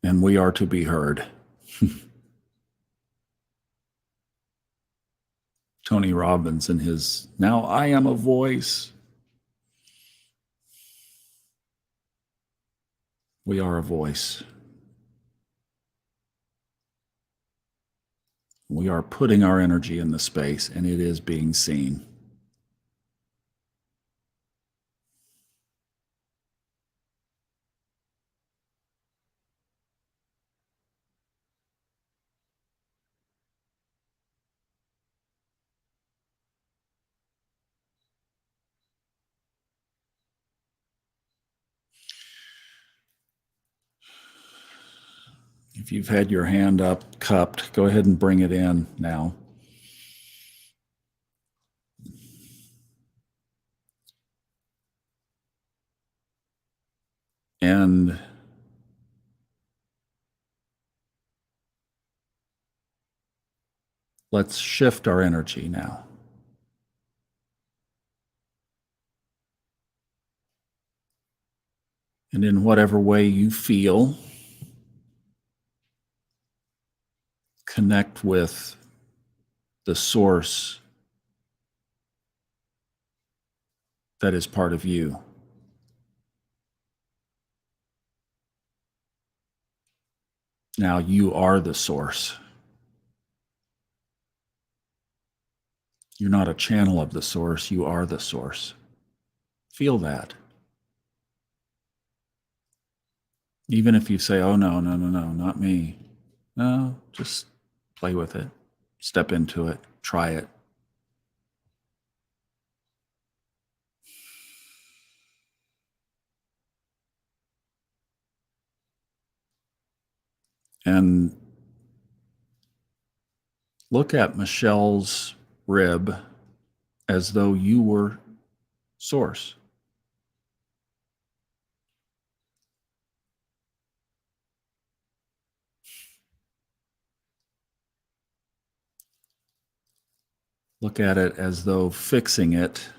and we are to be heard. Tony Robbins and his "Now I am a voice." We are a voice. We are putting our energy in the space, and it is being seen. If you've had your hand up cupped, go ahead and bring it in now. And let's shift our energy now. And in whatever way you feel, connect with the source that is part of you. Now you are the source. You're not a channel of the source, you are the source. Feel that. Even if you say, oh, no, no, no, no, not me. No, just play with it. Step into it. Try it. And look at Michelle's rib as though you were source. Look at it as though fixing it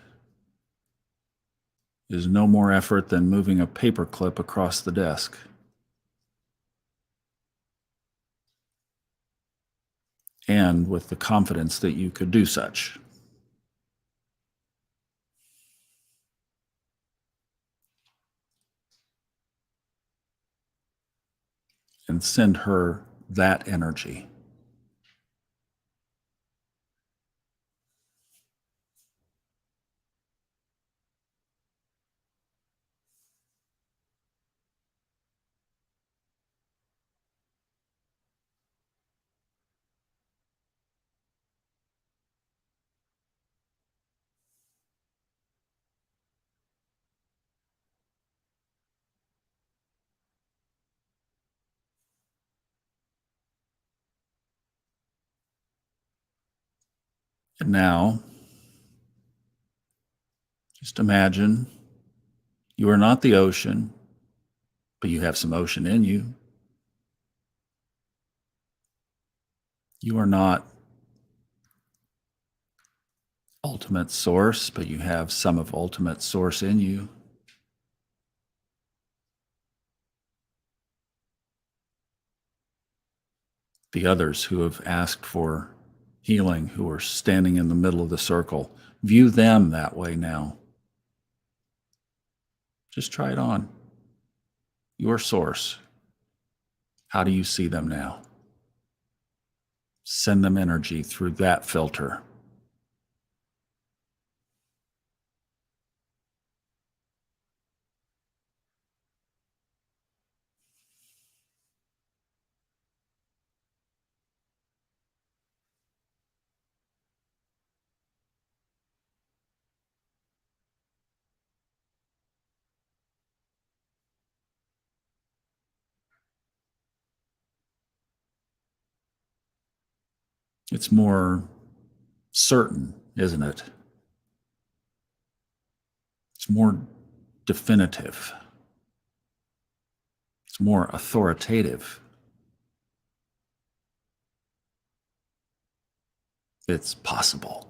is no more effort than moving a paper clip across the desk. And with the confidence that you could do such. And send her that energy. And now, just imagine you are not the ocean, but you have some ocean in you. You are not ultimate source, but you have some of ultimate source in you. The others who have asked for healing, who are standing in the middle of the circle, view them that way now. Just try it on. Your source. How do you see them now? Send them energy through that filter. It's more certain, isn't it? It's more definitive. It's more authoritative. It's possible.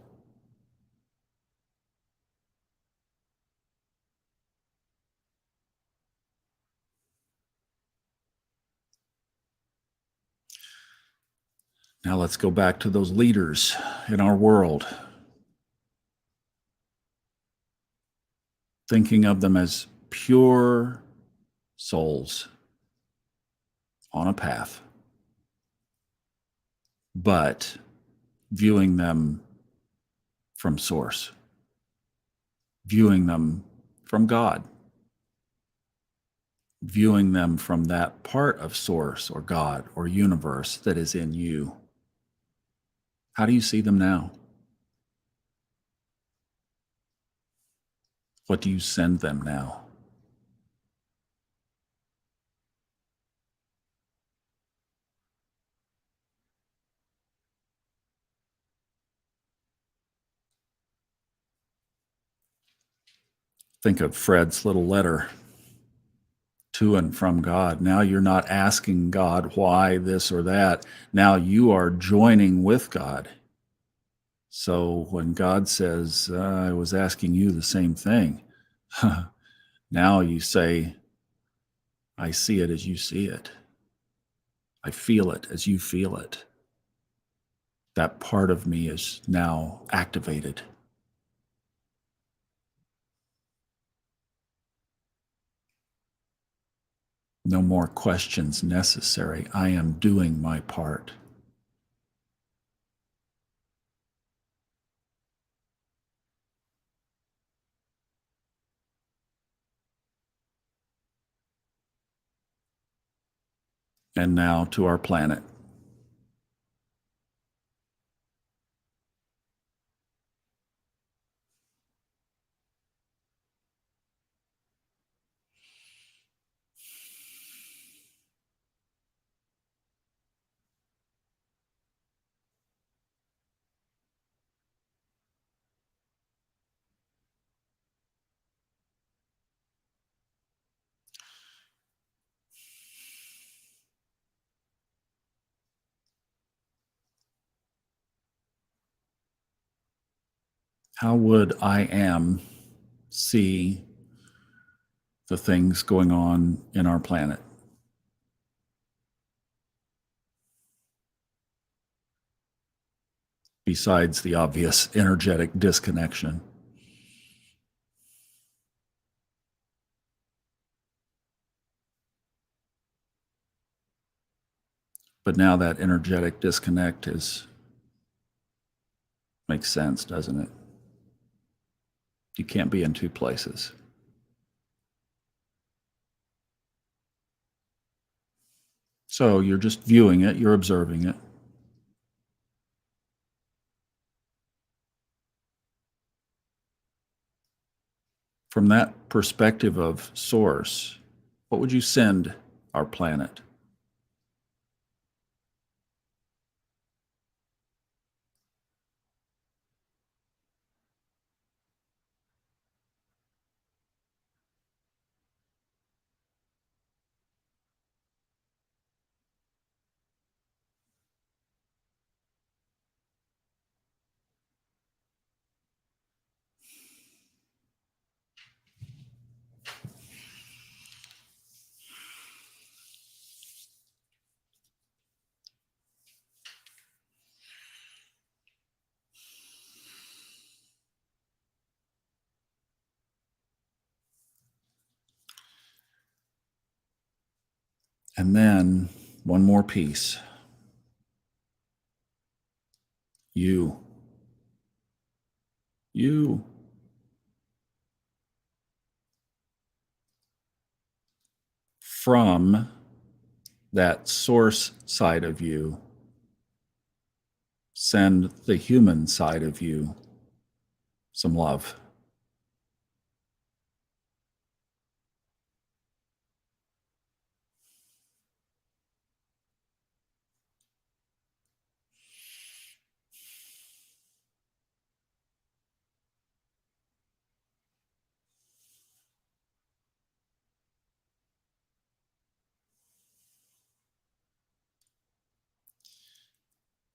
Now let's go back to those leaders in our world, thinking of them as pure souls on a path, but viewing them from source, viewing them from God, viewing them from that part of source or God or universe that is in you. How do you see them now? What do you send them now? Think of Fred's little letter to and from God. Now you're not asking God why this or that. Now you are joining with God. So when God says, I was asking you the same thing, now you say, I see it as you see it. I feel it as you feel it. That part of me is now activated. No more questions necessary. I am doing my part. And now to our planet. How would I am see the things going on in our planet? Besides the obvious energetic disconnection. But now that energetic disconnect makes sense, doesn't it? You can't be in two places. So you're just viewing it, you're observing it. From that perspective of source, what would you send our planet? And then one more piece. You. You. From that source side of you, send the human side of you some love.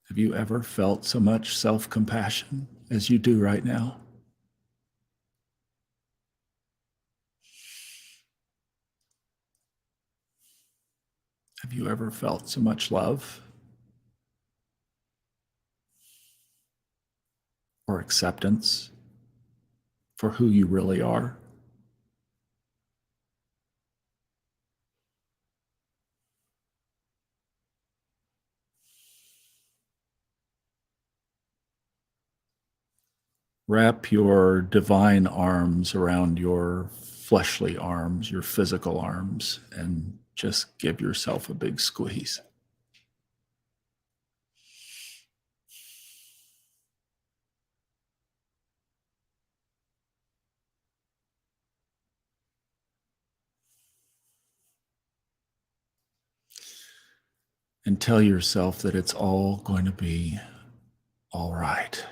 Have you ever felt so much self-compassion as you do right now? Have you ever felt so much love or acceptance for who you really are? Wrap your divine arms around your fleshly arms, your physical arms, and just give yourself a big squeeze. And tell yourself that it's all going to be all right.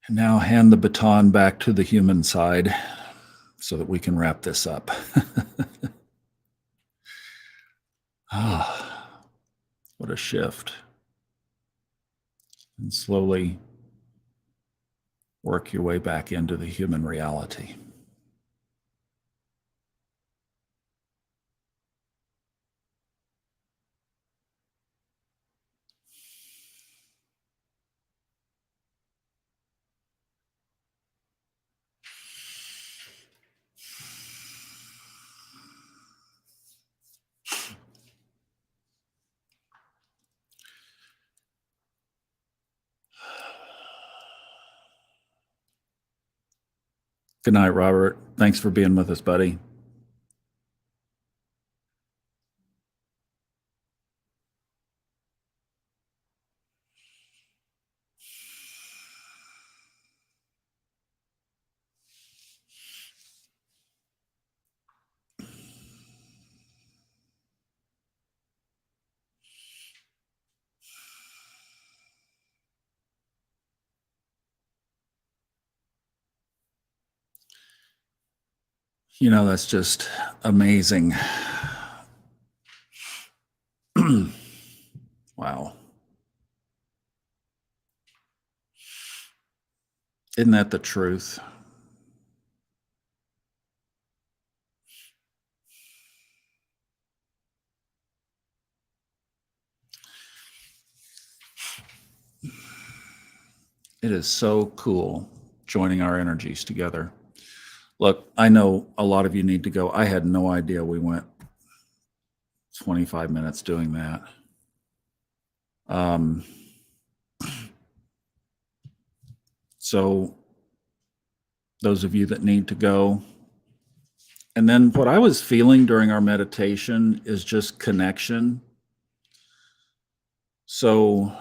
And now hand the baton back to the human side so that we can wrap this up. Ah, what a shift. And slowly work your way back into the human reality. Good night, Robert. Thanks for being with us, buddy. You know, that's just amazing. Wow. Isn't that the truth? It is so cool joining our energies together. Look, I know a lot of you need to go. I had no idea we went 25 minutes doing that. Um, so, those of you that need to go. And then what I was feeling during our meditation is just connection. So,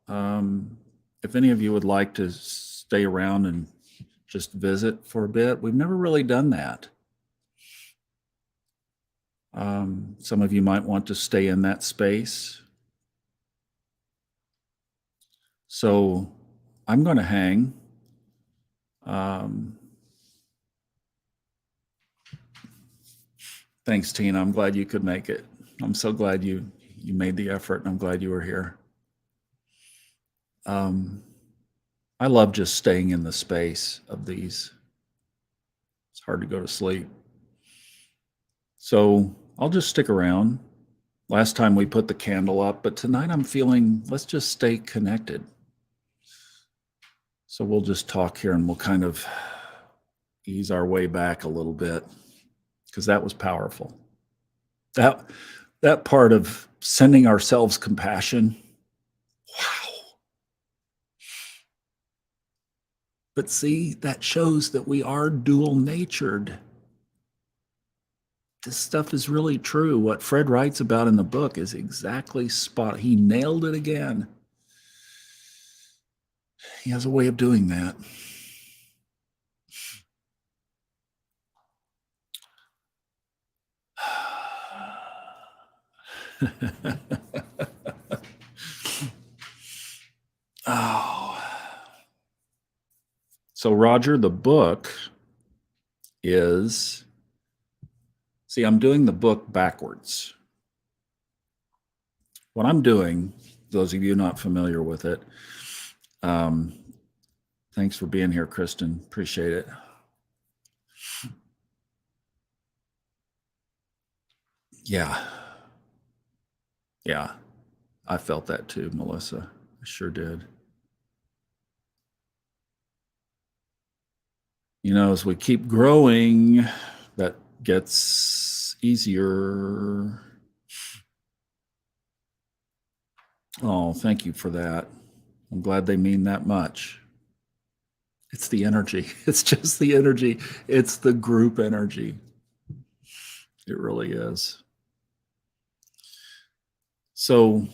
if any of you would like to stay around and just visit for a bit, we've never really done that. Some of you might want to stay in that space. So I'm going to hang. Thanks, Tina. I'm glad you could make it. I'm so glad you made the effort, and I'm glad you were here. I love just staying in the space of these. It's hard to go to sleep. So I'll just stick around. Last time we put the candle up, but tonight I'm feeling let's just stay connected. So we'll just talk here and we'll kind of ease our way back a little bit because that was powerful. That part of sending ourselves compassion. Wow. But see, that shows that we are dual natured. This stuff is really true. What Fred writes about in the book is exactly spot. He nailed it again. He has a way of doing that. Oh. So, Roger, the book is, see, I'm doing the book backwards. What I'm doing, those of you not familiar with it, thanks for being here, Kristen. Appreciate it. Yeah. Yeah. I felt that too, Melissa. I sure did. You know, as we keep growing, that gets easier. Oh, thank you for that. I'm glad they mean that much. It's the energy. It's just the energy. It's the group energy. It really is. So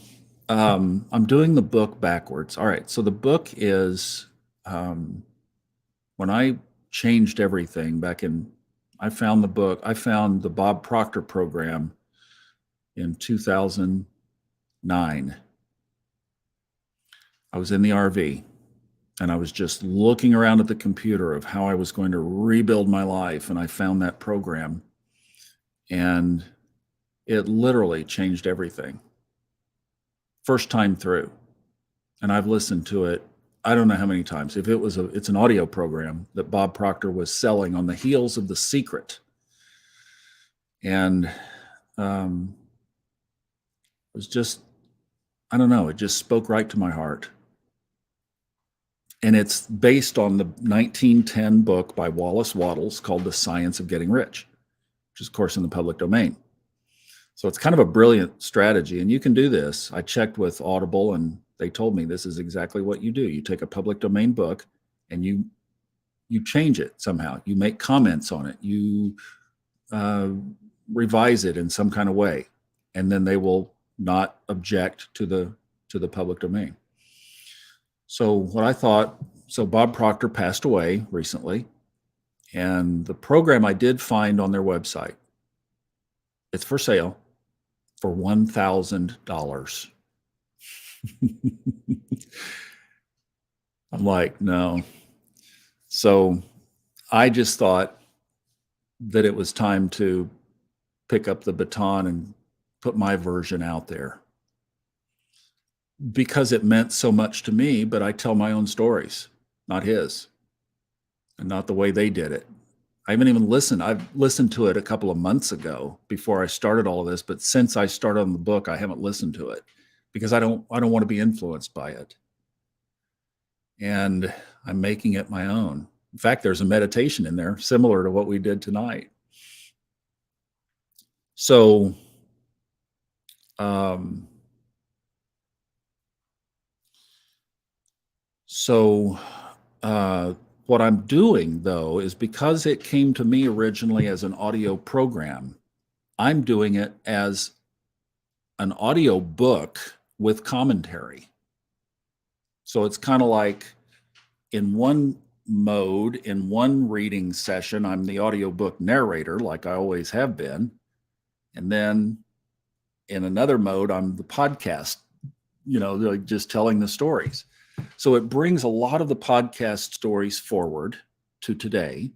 I'm doing the book backwards. All right. So the book is when I changed everything back in, I found the Bob Proctor program in 2009. I was in the RV and I was just looking around at the computer of how I was going to rebuild my life. And I found that program and it literally changed everything. First time through. And I've listened to it, I don't know how many times. If it's an audio program that Bob Proctor was selling on the heels of The Secret. And it was just, I don't know, it just spoke right to my heart. And it's based on the 1910 book by Wallace Wattles called The Science of Getting Rich, which is, of course, in the public domain. So it's kind of a brilliant strategy. And you can do this. I checked with Audible and they told me this is exactly what you do. You take a public domain book and you change it somehow. You make comments on it. You revise it in some kind of way. And then they will not object to the public domain. So what I thought, so Bob Proctor passed away recently, and the program I did find on their website, it's for sale for $1,000. I'm like, no. So I just thought that it was time to pick up the baton and put my version out there. Because it meant so much to me, but I tell my own stories, not his, and not the way they did it. I haven't even listened. I've listened to it a couple of months ago before I started all of this, but since I started on the book, I haven't listened to it because I don't want to be influenced by it. And I'm making it my own. In fact, there's a meditation in there similar to what we did tonight. So, what I'm doing, though, is because it came to me originally as an audio program, I'm doing it as an audio book with commentary. So it's kind of like in one mode, in one reading session, I'm the audiobook narrator, like I always have been. And then in another mode, I'm the podcast, like just telling the stories. So it brings a lot of the podcast stories forward to today.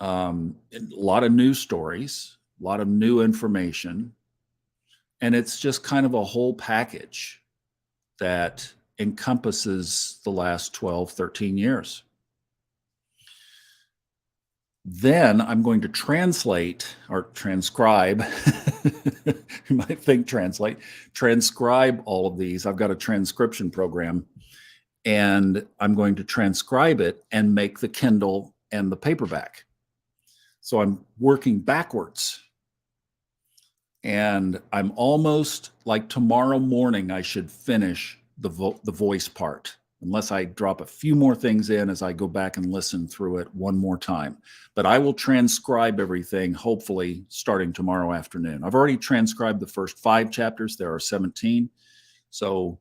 A lot of new stories, a lot of new information. And it's just kind of a whole package that encompasses the last 12, 13 years. Then I'm going to translate or transcribe. You might think transcribe all of these. I've got a transcription program, and I'm going to transcribe it and make the Kindle and the paperback. So I'm working backwards. And I'm almost like tomorrow morning, I should finish the voice part, unless I drop a few more things in as I go back and listen through it one more time. But I will transcribe everything, hopefully, starting tomorrow afternoon. I've already transcribed the first 5 chapters. There are 17. So,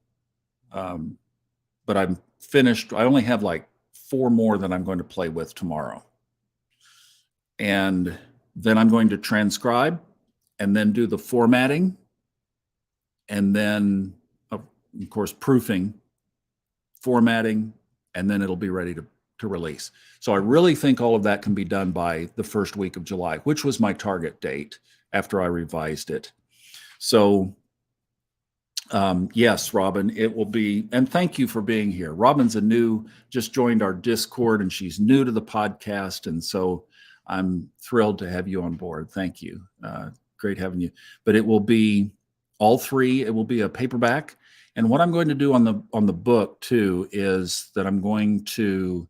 but I'm finished. I only have like 4 more that I'm going to play with tomorrow. And then I'm going to transcribe and then do the formatting, and then, of course, proofing, formatting, and then it'll be ready to release. So I really think all of that can be done by the first week of July, which was my target date after I revised it. So yes, Robin, it will be, and thank you for being here. Robin's just joined our Discord, and she's new to the podcast, and so I'm thrilled to have you on board. Thank you. Great having you. But it will be all 3. It will be a paperback. And what I'm going to do on the book too is that I'm going to,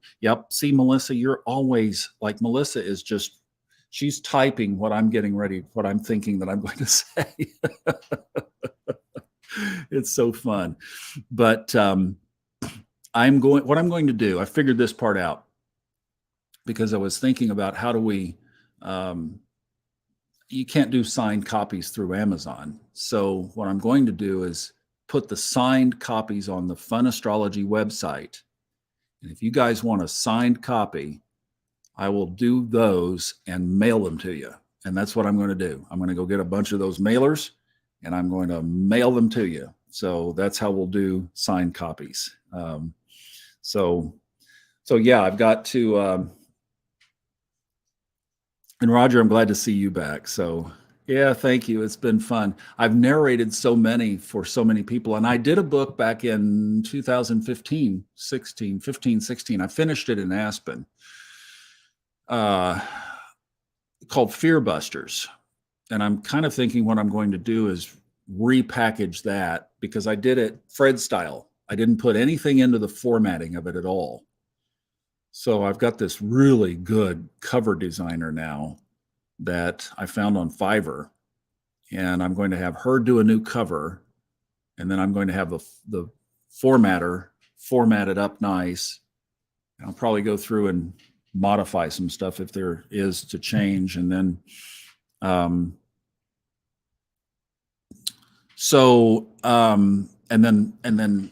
see, Melissa, you're always like, Melissa is just, she's typing what I'm getting ready, what I'm thinking that I'm going to say. It's so fun. But what I'm going to do, I figured this part out because I was thinking about how do we, you can't do signed copies through Amazon. So what I'm going to do is put the signed copies on the Fun Astrology website. And if you guys want a signed copy, I will do those and mail them to you. And that's what I'm going to do. I'm going to go get a bunch of those mailers and I'm going to mail them to you. So that's how we'll do signed copies. So yeah, I've got to, and Roger, I'm glad to see you back. So yeah, thank you. It's been fun. I've narrated so many for so many people. And I did a book back in 2015, 16. I finished it in Aspen, called Fear Busters. And I'm kind of thinking what I'm going to do is repackage that, because I did it Fred style. I didn't put anything into the formatting of it at all. So I've got this really good cover designer now that I found on Fiverr, and I'm going to have her do a new cover, and then I'm going to have the formatter format it up nice. I'll probably go through and modify some stuff if there is to change, and then and then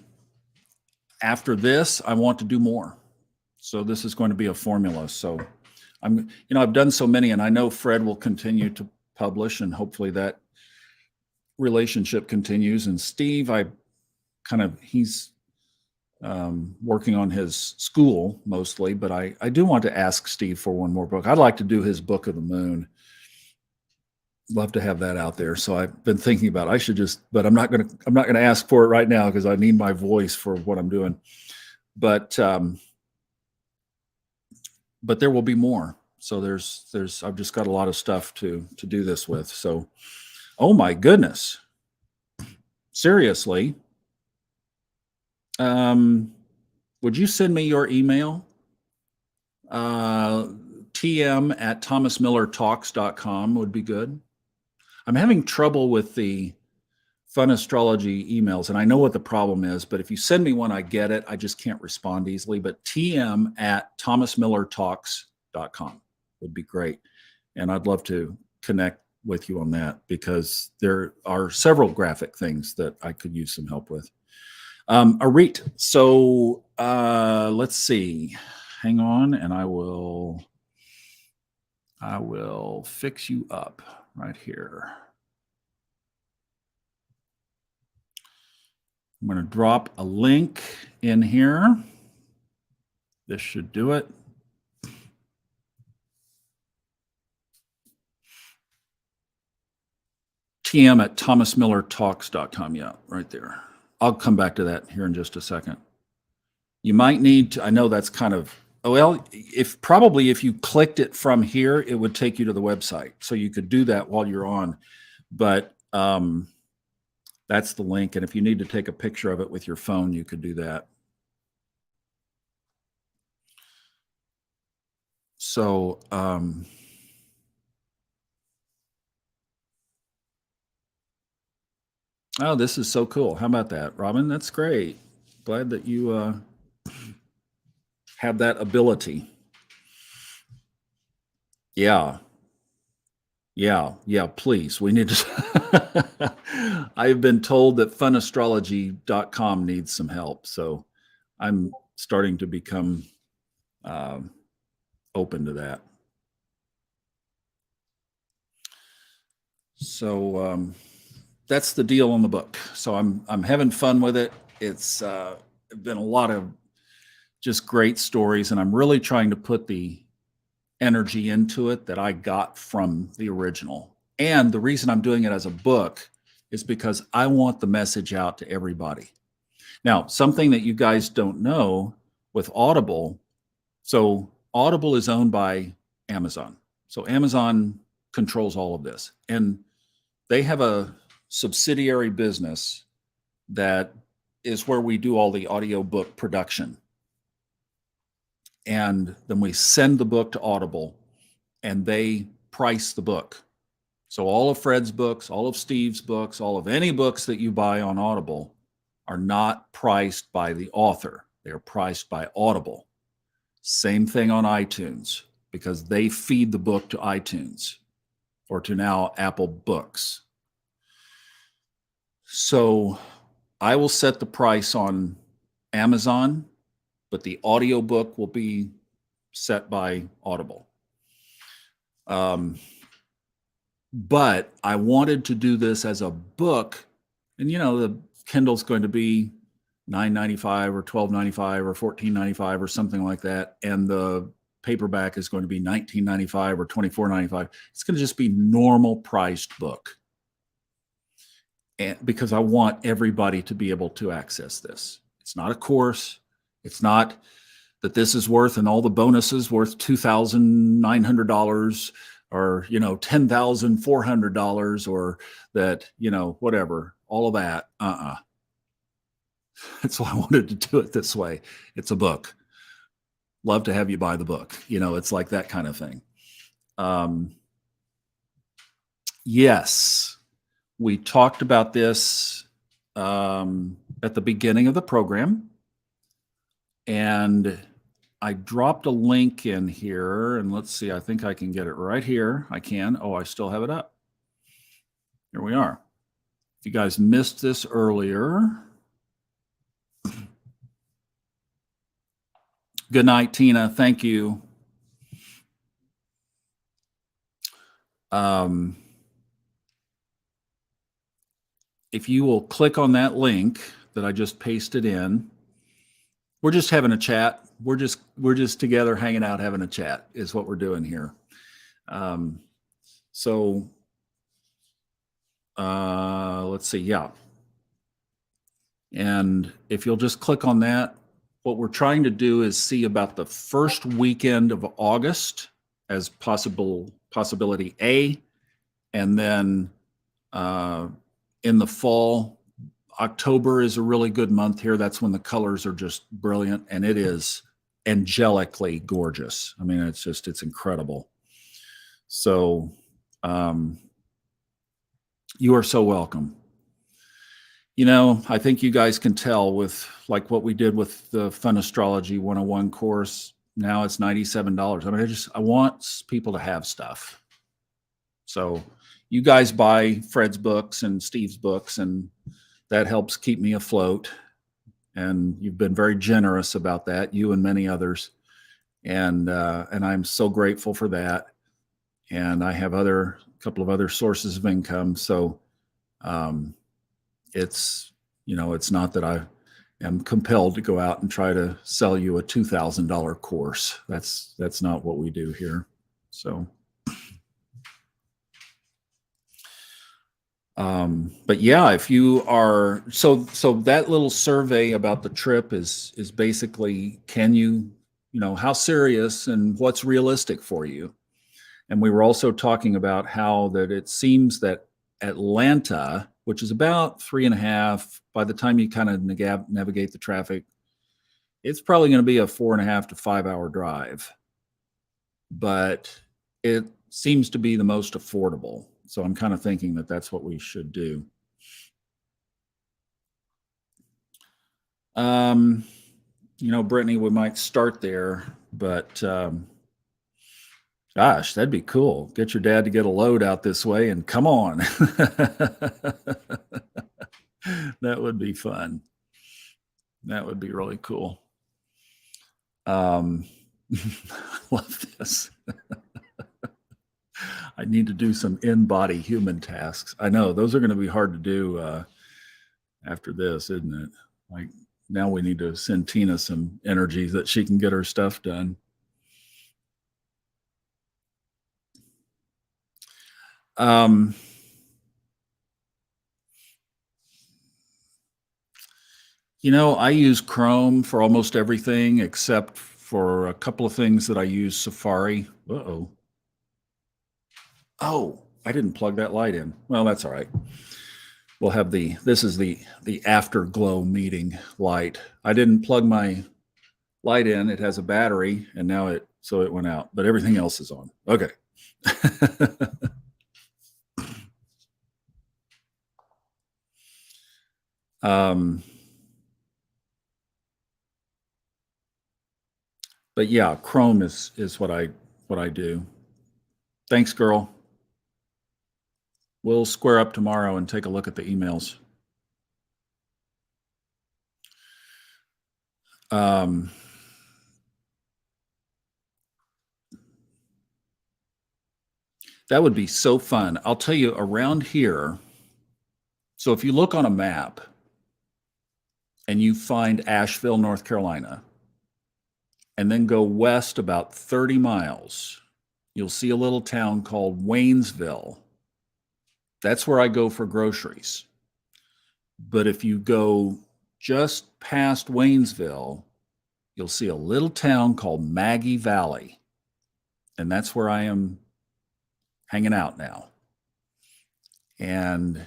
after this, I want to do more. So this is going to be a formula. So I've done so many, and I know Fred will continue to publish, and hopefully that relationship continues. And Steve, he's working on his school mostly, but I do want to ask Steve for one more book. I'd like to do his Book of the Moon. Love to have that out there. So I've been thinking about but I'm not going to ask for it right now because I need my voice for what I'm doing. But there will be more. So I've just got a lot of stuff to do this with. So, oh my goodness. Seriously. Would you send me your email? tm@thomasmillertalks.com would be good. I'm having trouble with the Fun Astrology emails, and I know what the problem is, but if you send me one, I get it. I just can't respond easily. But tm@thomasmillertalks.com would be great. And I'd love to connect with you on that, because there are several graphic things that I could use some help with. Arit, so let's see. Hang on, and I will fix you up. right here. I'm going to drop a link in here. This should do it. TM at thomasmillertalks.com. Yeah, right there. I'll come back to that here in just a second. You might need to, I know that's kind of, well, if you clicked it from here, it would take you to the website. So you could do that while you're on. But that's the link. And if you need to take a picture of it with your phone, you could do that. So, oh, this is so cool. How about that, Robin? That's great. Glad that you have that ability. Yeah. Yeah, please. We need to. I've been told that funastrology.com needs some help. So I'm starting to become open to that. So that's the deal on the book. So I'm having fun with it. It's been a lot of just great stories, and I'm really trying to put the energy into it that I got from the original. And the reason I'm doing it as a book is because I want the message out to everybody. Now, something that you guys don't know with Audible, so Audible is owned by Amazon. So Amazon controls all of this. And they have a subsidiary business that is where we do all the audiobook production. And then we send the book to Audible and they price the book. So all of Fred's books, all of Steve's books, all of any books that you buy on Audible are not priced by the author. They are priced by Audible. Same thing on iTunes, because they feed the book to iTunes or to now Apple Books. So I will set the price on Amazon, but the audiobook will be set by Audible. But I wanted to do this as a book, and the Kindle's going to be $9.95 or $12.95 or $14.95 or something like that, and the paperback is going to be $19.95 or $24.95. It's going to just be normal priced book, and because I want everybody to be able to access this. It's not a course. It's not that this is worth, and all the bonuses worth $2,900 or $10,400 or that whatever, all of that. That's why I wanted to do it this way. It's a book. Love to have you buy the book. It's like that kind of thing. Yes, we talked about this at the beginning of the program, and I dropped a link in here, and let's see, I think I can get it right here. I can. Oh, I still have it up. Here we are. If you guys missed this earlier. Good night, Tina. Thank you. If you will click on that link that I just pasted in, we're just having a chat. We're just together hanging out, having a chat is what we're doing here. So let's see. Yeah. And if you'll just click on that, what we're trying to do is see about the first weekend of August as possibility A, and then in the fall, October is a really good month here. That's when the colors are just brilliant, and it is angelically gorgeous. I mean, it's incredible. So you are so welcome. I think you guys can tell with like what we did with the Fun Astrology 101 course. Now it's $97. I mean, I want people to have stuff. So you guys buy Fred's books and Steve's books, and that helps keep me afloat. And you've been very generous about that, you and many others. And I'm so grateful for that. And I have other couple of other sources of income. So it's, it's not that I am compelled to go out and try to sell you a $2,000 course. That's not what we do here. So, but yeah, if you are, so that little survey about the trip is basically, can you, how serious and what's realistic for you? And we were also talking about how that it seems that Atlanta, which is about 3.5, by the time you kind of navigate the traffic, it's probably going to be a 4.5 to 5 hour drive. But it seems to be the most affordable. So I'm kind of thinking that that's what we should do. Brittany, we might start there, but gosh, that'd be cool. Get your dad to get a load out this way and come on. That would be fun. That would be really cool. I love this. I need to do some in-body human tasks. I know those are going to be hard to do after this, isn't it? Like now we need to send Tina some energy that she can get her stuff done. I use Chrome for almost everything except for a couple of things that I use Safari. Uh-oh. Oh, I didn't plug that light in. Well, that's all right. We'll have this is the afterglow meeting light. I didn't plug my light in. It has a battery and now it went out, but everything else is on. Okay. But yeah, Chrome is what I do. Thanks, girl. We'll square up tomorrow and take a look at the emails. That would be so fun. I'll tell you, around here, so if you look on a map and you find Asheville, North Carolina, and then go west about 30 miles, you'll see a little town called Waynesville. That's where I go for groceries. But if you go just past Waynesville, you'll see a little town called Maggie Valley. And that's where I am hanging out now. And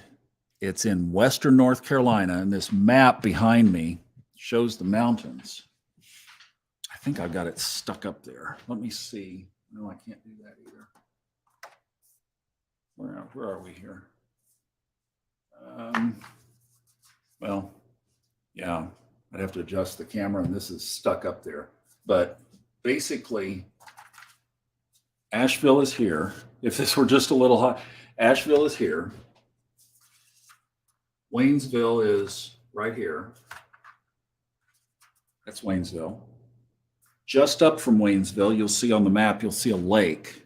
it's in western North Carolina. And this map behind me shows the mountains. I think I've got it stuck up there. Let me see. No, I can't do that either. Where are we here? Well, yeah, I'd have to adjust the camera and this is stuck up there. But basically, Asheville is here. If this were just a little hot, Asheville is here. Waynesville is right here. That's Waynesville. Just up from Waynesville, you'll see on the map, you'll see a lake.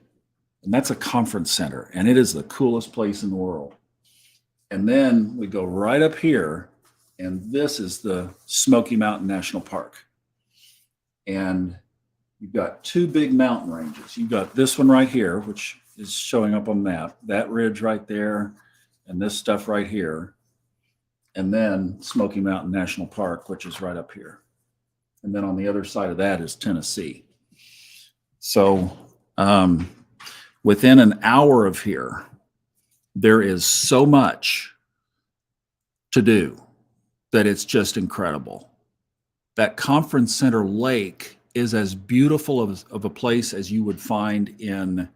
And that's a conference center. And it is the coolest place in the world. And then we go right up here. And this is the Smoky Mountain National Park. And you've got two big mountain ranges. You've got this one right here, which is showing up on the map. That ridge right there. And this stuff right here. And then Smoky Mountain National Park, which is right up here. And then on the other side of that is Tennessee. So within an hour of here, there is so much to do that it's just incredible. That conference center lake is as beautiful of a place as you would find in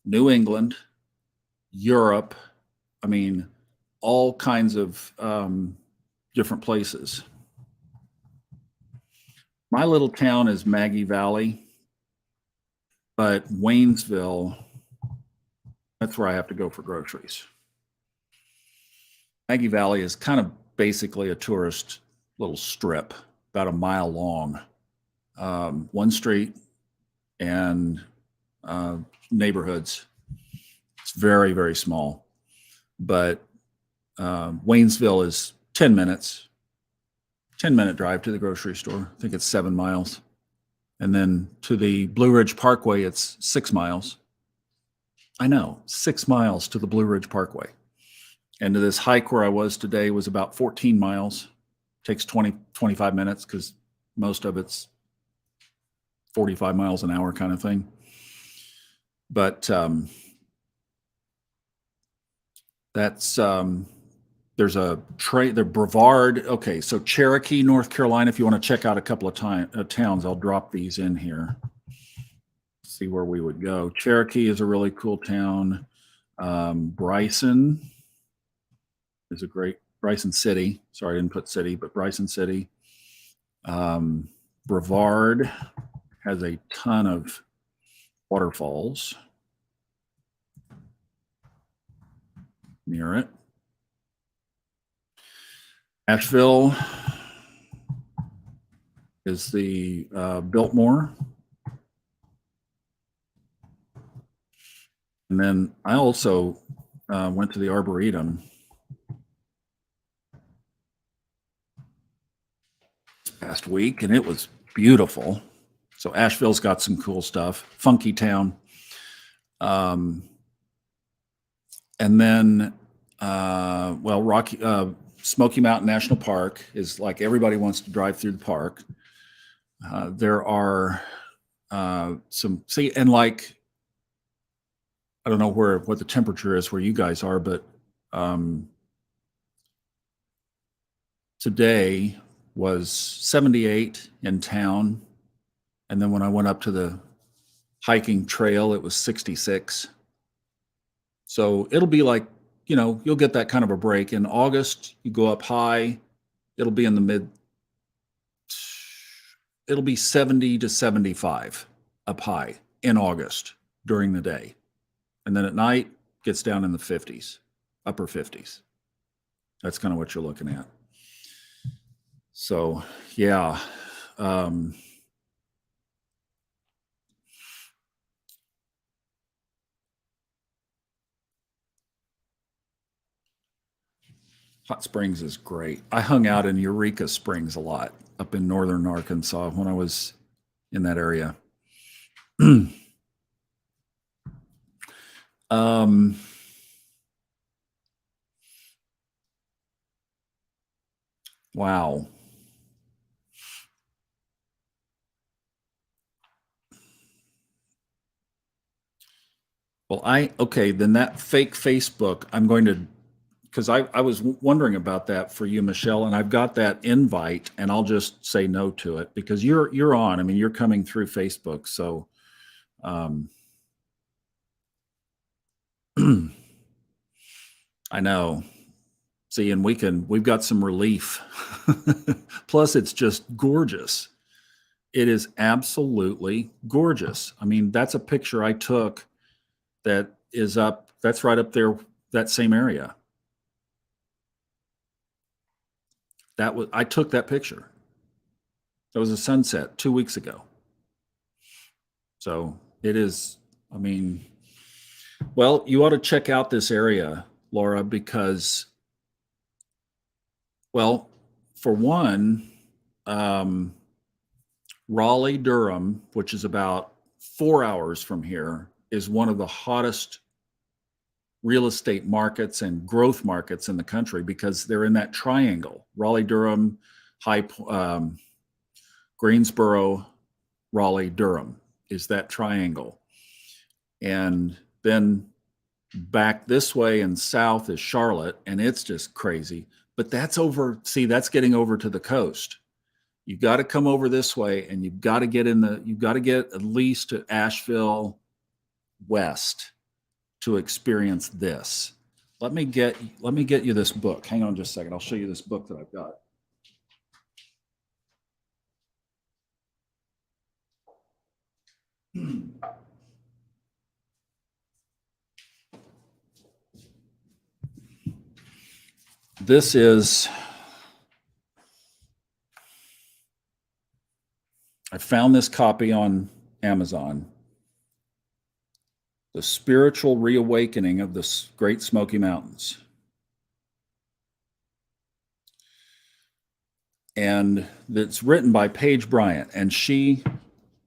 New England, Europe. I mean, all kinds of different places. My little town is Maggie Valley, but Waynesville, that's where I have to go for groceries. Maggie Valley is kind of basically a tourist little strip, about a mile long, one street and neighborhoods. It's very, very small. But Waynesville is 10 minutes, 10-minute drive to the grocery store. I think it's 7 miles. And then to the Blue Ridge Parkway, it's 6 miles. I know, 6 miles to the Blue Ridge Parkway. And to this hike where I was today was about 14 miles. Takes 25 minutes because most of it's 45 miles an hour kind of thing. But that's there's a the Brevard. Okay, so Cherokee, North Carolina. If you want to check out a couple of towns, I'll drop these in here. See where we would go. Cherokee is a really cool town. Bryson is a great Bryson City. Sorry, I didn't put city, but Bryson City. Brevard has a ton of waterfalls near it. Asheville is the Biltmore. And then I also went to the Arboretum this past week, and it was beautiful. So Asheville's got some cool stuff. Funky town. And then, Smoky Mountain National Park is like everybody wants to drive through the park. There are and like, I don't know what the temperature is where you guys are, but today was 78 in town. And then when I went up to the hiking trail, it was 66. So it'll be like, you'll get that kind of a break. In August, you go up high, it'll be in the it'll be 70 to 75 up high in August during the day. And then at night, gets down in the 50s, upper 50s. That's kind of what you're looking at. So, yeah. Hot Springs is great. I hung out in Eureka Springs a lot up in northern Arkansas when I was in that area. Wow. Well, then that fake Facebook, I'm going to, because I was wondering about that for you, Michelle, and I've got that invite, and I'll just say no to it because you're on. I mean, you're coming through Facebook, so I know. See, and we've got some relief. Plus, it's just gorgeous. It is absolutely gorgeous. I mean, that's a picture I took that is up, that's right up there, that same area. I took that picture. That was a sunset 2 weeks ago. So it is, I mean, well, you ought to check out this area, Laura, because, well, for one, Raleigh, Durham, which is about 4 hours from here, is one of the hottest real estate markets and growth markets in the country because they're in that triangle: Raleigh, Durham, Greensboro, Raleigh, Durham is that triangle. And then back this way and south is Charlotte, and it's just crazy. But that's getting over to the coast. You've got to come over this way, and you've got to get at least to Asheville west to experience this. Let me get you this book. Hang on just a second. I'll show you this book that I've got. This is, I found this copy on Amazon. The Spiritual Reawakening of the Great Smoky Mountains. And it's written by Paige Bryant, and she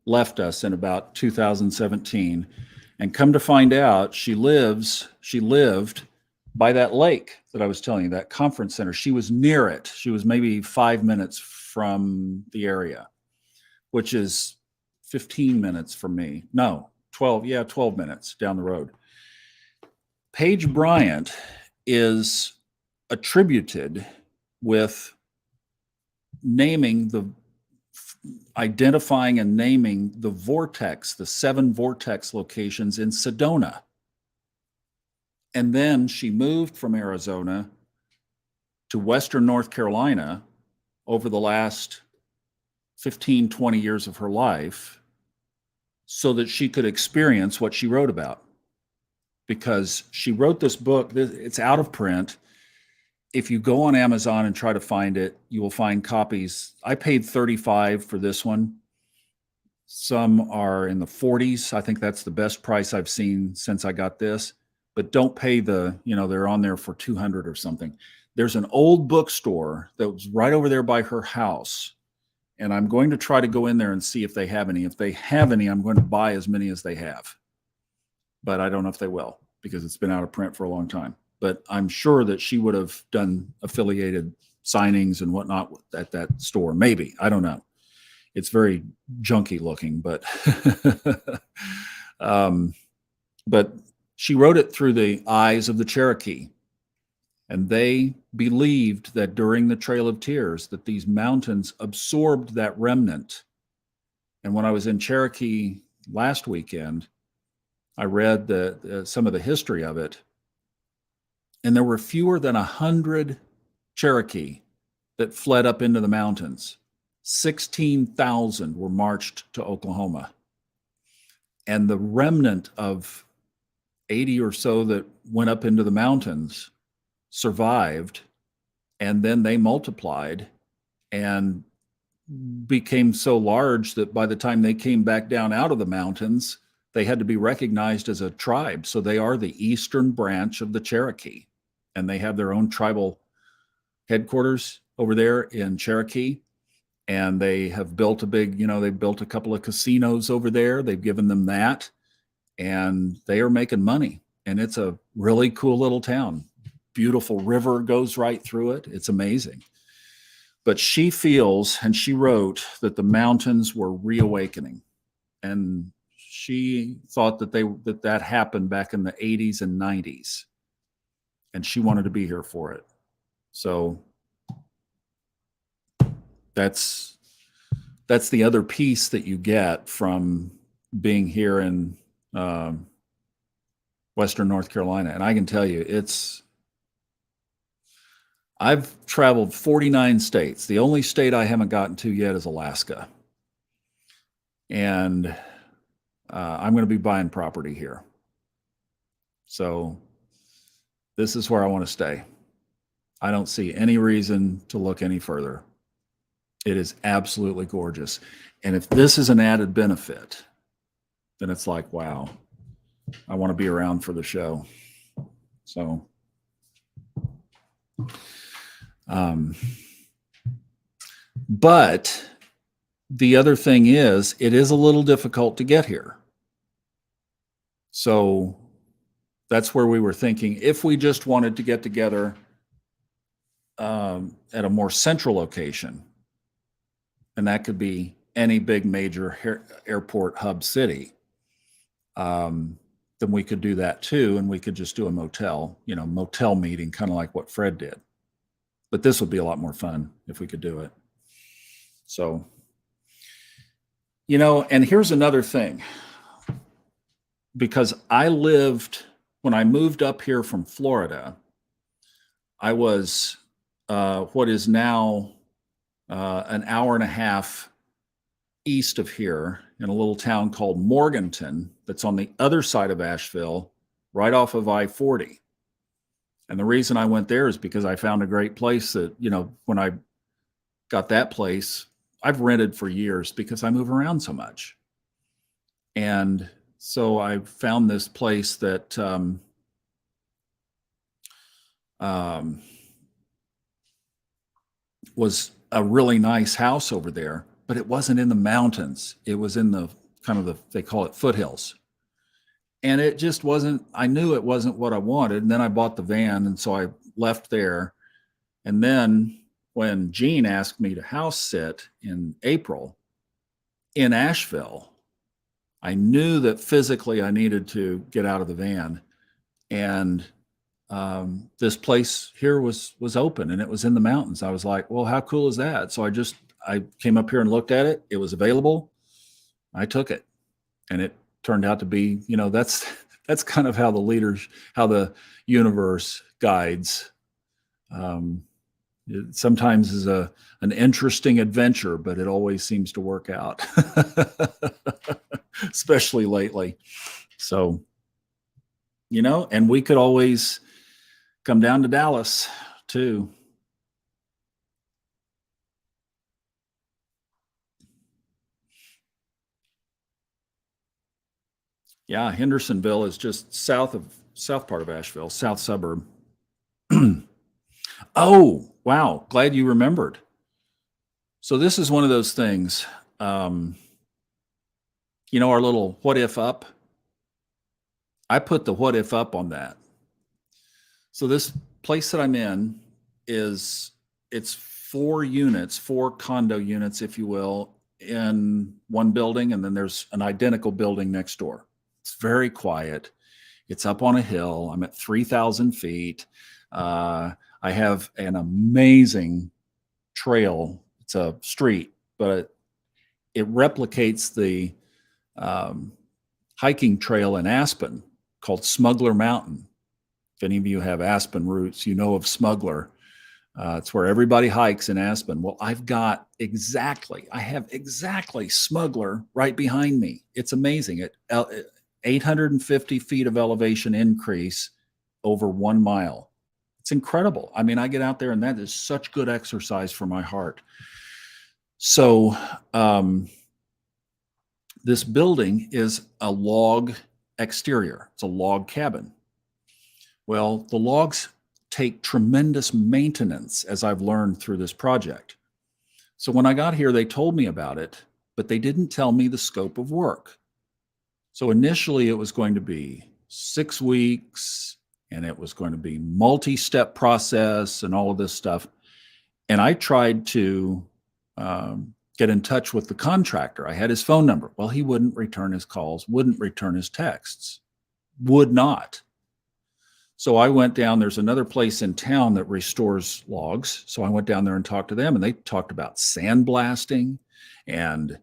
left us in about 2017. And come to find out, she lived by that lake that I was telling you, that conference center. She was near it. She was maybe 5 minutes from the area, which is 15 minutes from me. No, 12 minutes down the road. Paige Bryant is attributed with identifying and naming the 7 vortex locations in Sedona. And then she moved from Arizona to Western North Carolina over the last 15, 20 years of her life so that she could experience what she wrote about. Because she wrote this book, it's out of print. If you go on Amazon and try to find it, you will find copies. I paid $35 for this one. Some are in the 40s. I think that's the best price I've seen since I got this. But don't pay they're on there for $200 or something. There's an old bookstore that was right over there by her house. And I'm going to try to go in there and see if they have any. If they have any, I'm going to buy as many as they have. But I don't know if they will, because it's been out of print for a long time. But I'm sure that she would have done affiliated signings and whatnot at that store. Maybe. I don't know. It's very junky looking, but but she wrote it through the eyes of the Cherokee. And they believed that during the Trail of Tears, that these mountains absorbed that remnant. And when I was in Cherokee last weekend, I read some of the history of it. And there were fewer than 100 Cherokee that fled up into the mountains. 16,000 were marched to Oklahoma. And the remnant of 80 or so that went up into the mountains survived, and then they multiplied and became so large that by the time they came back down out of the mountains, they had to be recognized as a tribe. So they are the eastern branch of the Cherokee, and they have their own tribal headquarters over there in Cherokee. And they have built they've built a couple of casinos over there. They've given them that, and they are making money. And it's a really cool little town. Beautiful river goes right through it. It's amazing. But she feels, and she wrote, that the mountains were reawakening. And she thought that happened back in the 80s and 90s. And she wanted to be here for it. So that's the other piece that you get from being here in Western North Carolina. And I can tell you, I've traveled 49 states. The only state I haven't gotten to yet is Alaska. And I'm going to be buying property here. So this is where I want to stay. I don't see any reason to look any further. It is absolutely gorgeous. And if this is an added benefit, then it's like, wow, I want to be around for the show. So, but the other thing is, it is a little difficult to get here. So that's where we were thinking, if we just wanted to get together at a more central location, and that could be any big major airport hub city, then we could do that too, and we could just do a motel meeting, kind of like what Fred did. But this would be a lot more fun if we could do it. So, and here's another thing. Because when I moved up here from Florida, I was what is now an hour and a half east of here in a little town called Morganton that's on the other side of Asheville, right off of I-40. And the reason I went there is because I found a great place that, when I got that place, I've rented for years because I move around so much. And So I found this place that um, was a really nice house over there, but it wasn't in the mountains. It was in the kind of they call it foothills. And it just wasn't, I knew it wasn't what I wanted. And then I bought the van. And so I left there. And then when Gene asked me to house sit in April in Asheville, I knew that physically I needed to get out of the van. And this place here was open and it was in the mountains. I was like, well, how cool is that? So I came up here and looked at it. It was available. I took it, and it turned out to be, that's kind of how how the universe guides. It sometimes is an interesting adventure, but it always seems to work out, especially lately. So, and we could always come down to Dallas too. Yeah, Hendersonville is just south part of Asheville, south suburb. Oh, wow. Glad you remembered. So this is one of those things. Um, our little what if up? I put the what if up on that. So this place that I'm in it's 4 units, 4 condo units, if you will, in one building, and then there's an identical building next door. It's very quiet. It's up on a hill. I'm at 3,000 feet. I have an amazing trail. It's a street, but it replicates the um, hiking trail in Aspen called Smuggler Mountain. If any of you have Aspen roots, you know of Smuggler. It's where everybody hikes in Aspen. Well, I have exactly Smuggler right behind me. It's amazing. 850 feet of elevation increase over 1 mile. It's incredible. I mean, I get out there and that is such good exercise for my heart. So, this building is a log exterior. It's a log cabin. Well, the logs take tremendous maintenance, as I've learned through this project. So when I got here, they told me about it, but they didn't tell me the scope of work. So initially it was going to be 6 weeks, and it was going to be multi-step process and all of this stuff. And I tried to get in touch with the contractor. I had his phone number. Well, he wouldn't return his calls, wouldn't return his texts, would not. So I went down. There's another place in town that restores logs. So I went down there and talked to them, and they talked about sandblasting and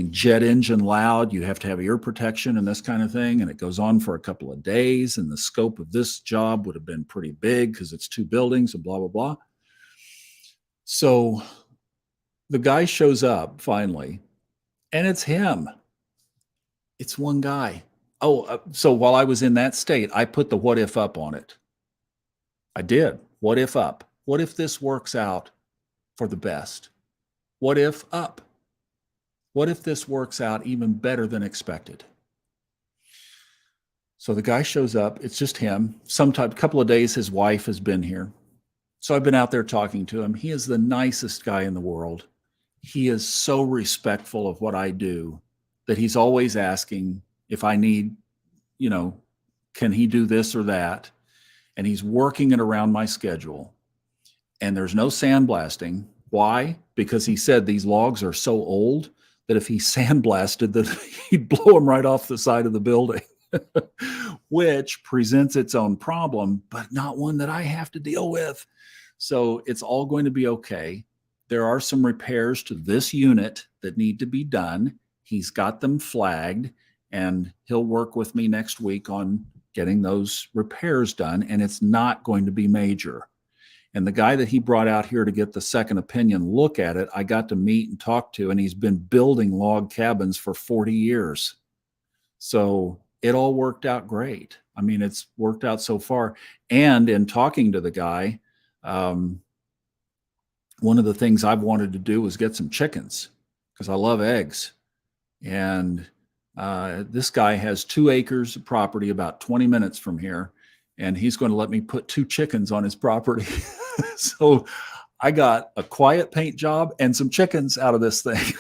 jet engine loud. You have to have ear protection and this kind of thing. And it goes on for a couple of days. And the scope of this job would have been pretty big because it's 2 buildings and blah, blah, blah. So the guy shows up finally, and it's him. It's one guy. Oh, so while I was in that state, I put the what if up on it. I did. What if up? What if this works out for the best? What if up? What if this works out even better than expected? So the guy shows up. It's just him. A couple of days, his wife has been here. So I've been out there talking to him. He is the nicest guy in the world. He is so respectful of what I do that he's always asking if I need, can he do this or that? And he's working it around my schedule. And there's no sandblasting. Why? Because he said these logs are so old that if he sandblasted them, he'd blow them right off the side of the building, which presents its own problem, but not one that I have to deal with. So it's all going to be okay. There are some repairs to this unit that need to be done. He's got them flagged, and he'll work with me next week on getting those repairs done, and it's not going to be major. And the guy that he brought out here to get the second opinion look at it, I got to meet and talk to, and he's been building log cabins for 40 years. So it all worked out great. I mean, it's worked out so far. And in talking to the guy, one of the things I've wanted to do was get some chickens because I love eggs. And This guy has 2 acres of property about 20 minutes from here, and he's going to let me put 2 chickens on his property. So I got a quiet paint job and some chickens out of this thing.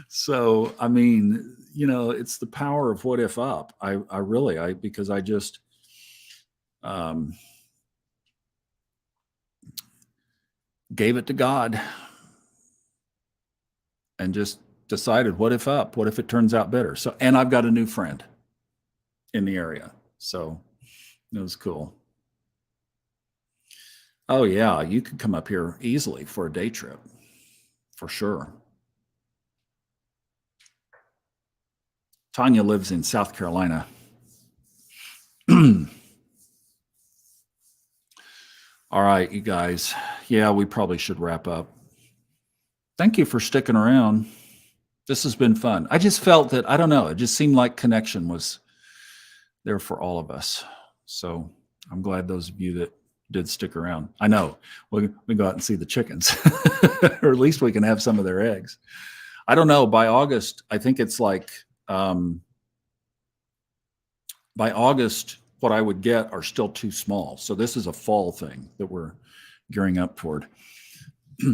So, I mean, it's the power of what if up. Because I just, um, gave it to God and just decided, what if up? What if it turns out better? So, and I've got a new friend in the area. So it was cool. Oh yeah, you could come up here easily for a day trip, for sure. Tanya lives in South Carolina. All right, you guys. Yeah, we probably should wrap up. Thank you for sticking around. This has been fun. I just felt that, I don't know, it just seemed like connection was there for all of us. So I'm glad those of you that did stick around. I know we go out and see the chickens, or at least we can have some of their eggs. I don't know. By August, I think it's like, by August, what I would get are still too small. So this is a fall thing that we're gearing up toward.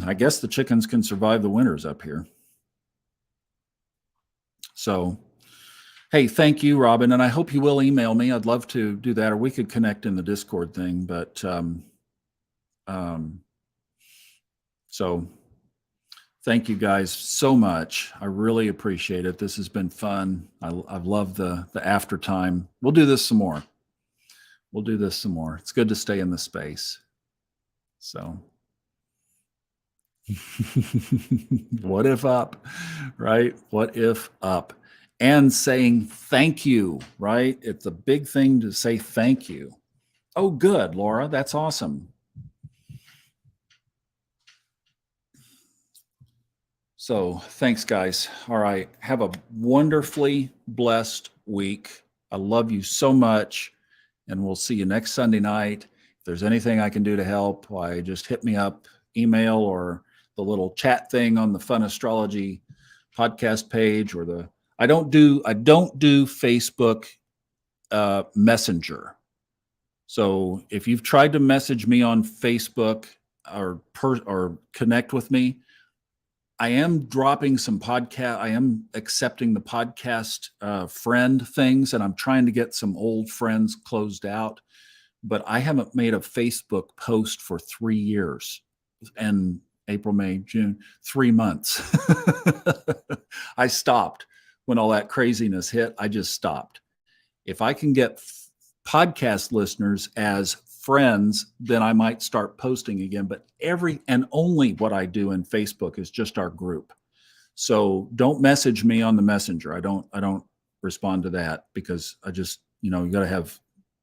I guess the chickens can survive the winters up here. So, hey, thank you, Robin. And I hope you will email me. I'd love to do that, or we could connect in the Discord thing. But so thank you guys so much. I really appreciate it. This has been fun. I've loved the after time. We'll do this some more. It's good to stay in the space. So what if up, right? What if up? And saying thank you, right? It's a big thing to say thank you. Oh, good, Laura. That's awesome. So thanks, guys. All right. Have a wonderfully blessed week. I love you so much. And we'll see you next Sunday night. If there's anything I can do to help, why just hit me up, email, or the little chat thing on the Fun Astrology podcast page, or I don't do Facebook Messenger. So if you've tried to message me on Facebook or connect with me, I am dropping some podcast. I am accepting the podcast friend things, and I'm trying to get some old friends closed out. But I haven't made a Facebook post for 3 years, and April, May, June, 3 months. I stopped when all that craziness hit. I just stopped. If I can get podcast listeners as friends, then I might start posting again. But only what I do in Facebook is just our group. So don't message me on the messenger. I don't respond to that, because I just, you got to have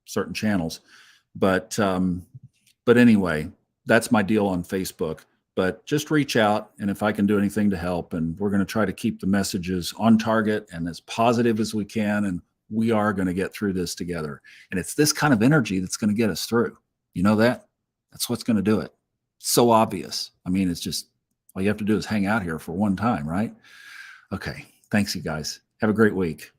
certain channels. But anyway, that's my deal on Facebook. But just reach out, and if I can do anything to help, and we're going to try to keep the messages on target and as positive as we can. And we are going to get through this together. And it's this kind of energy that's going to get us through. You know that? That's what's going to do it. So obvious. I mean, it's just, all you have to do is hang out here for one time, right? Okay. Thanks, you guys. Have a great week.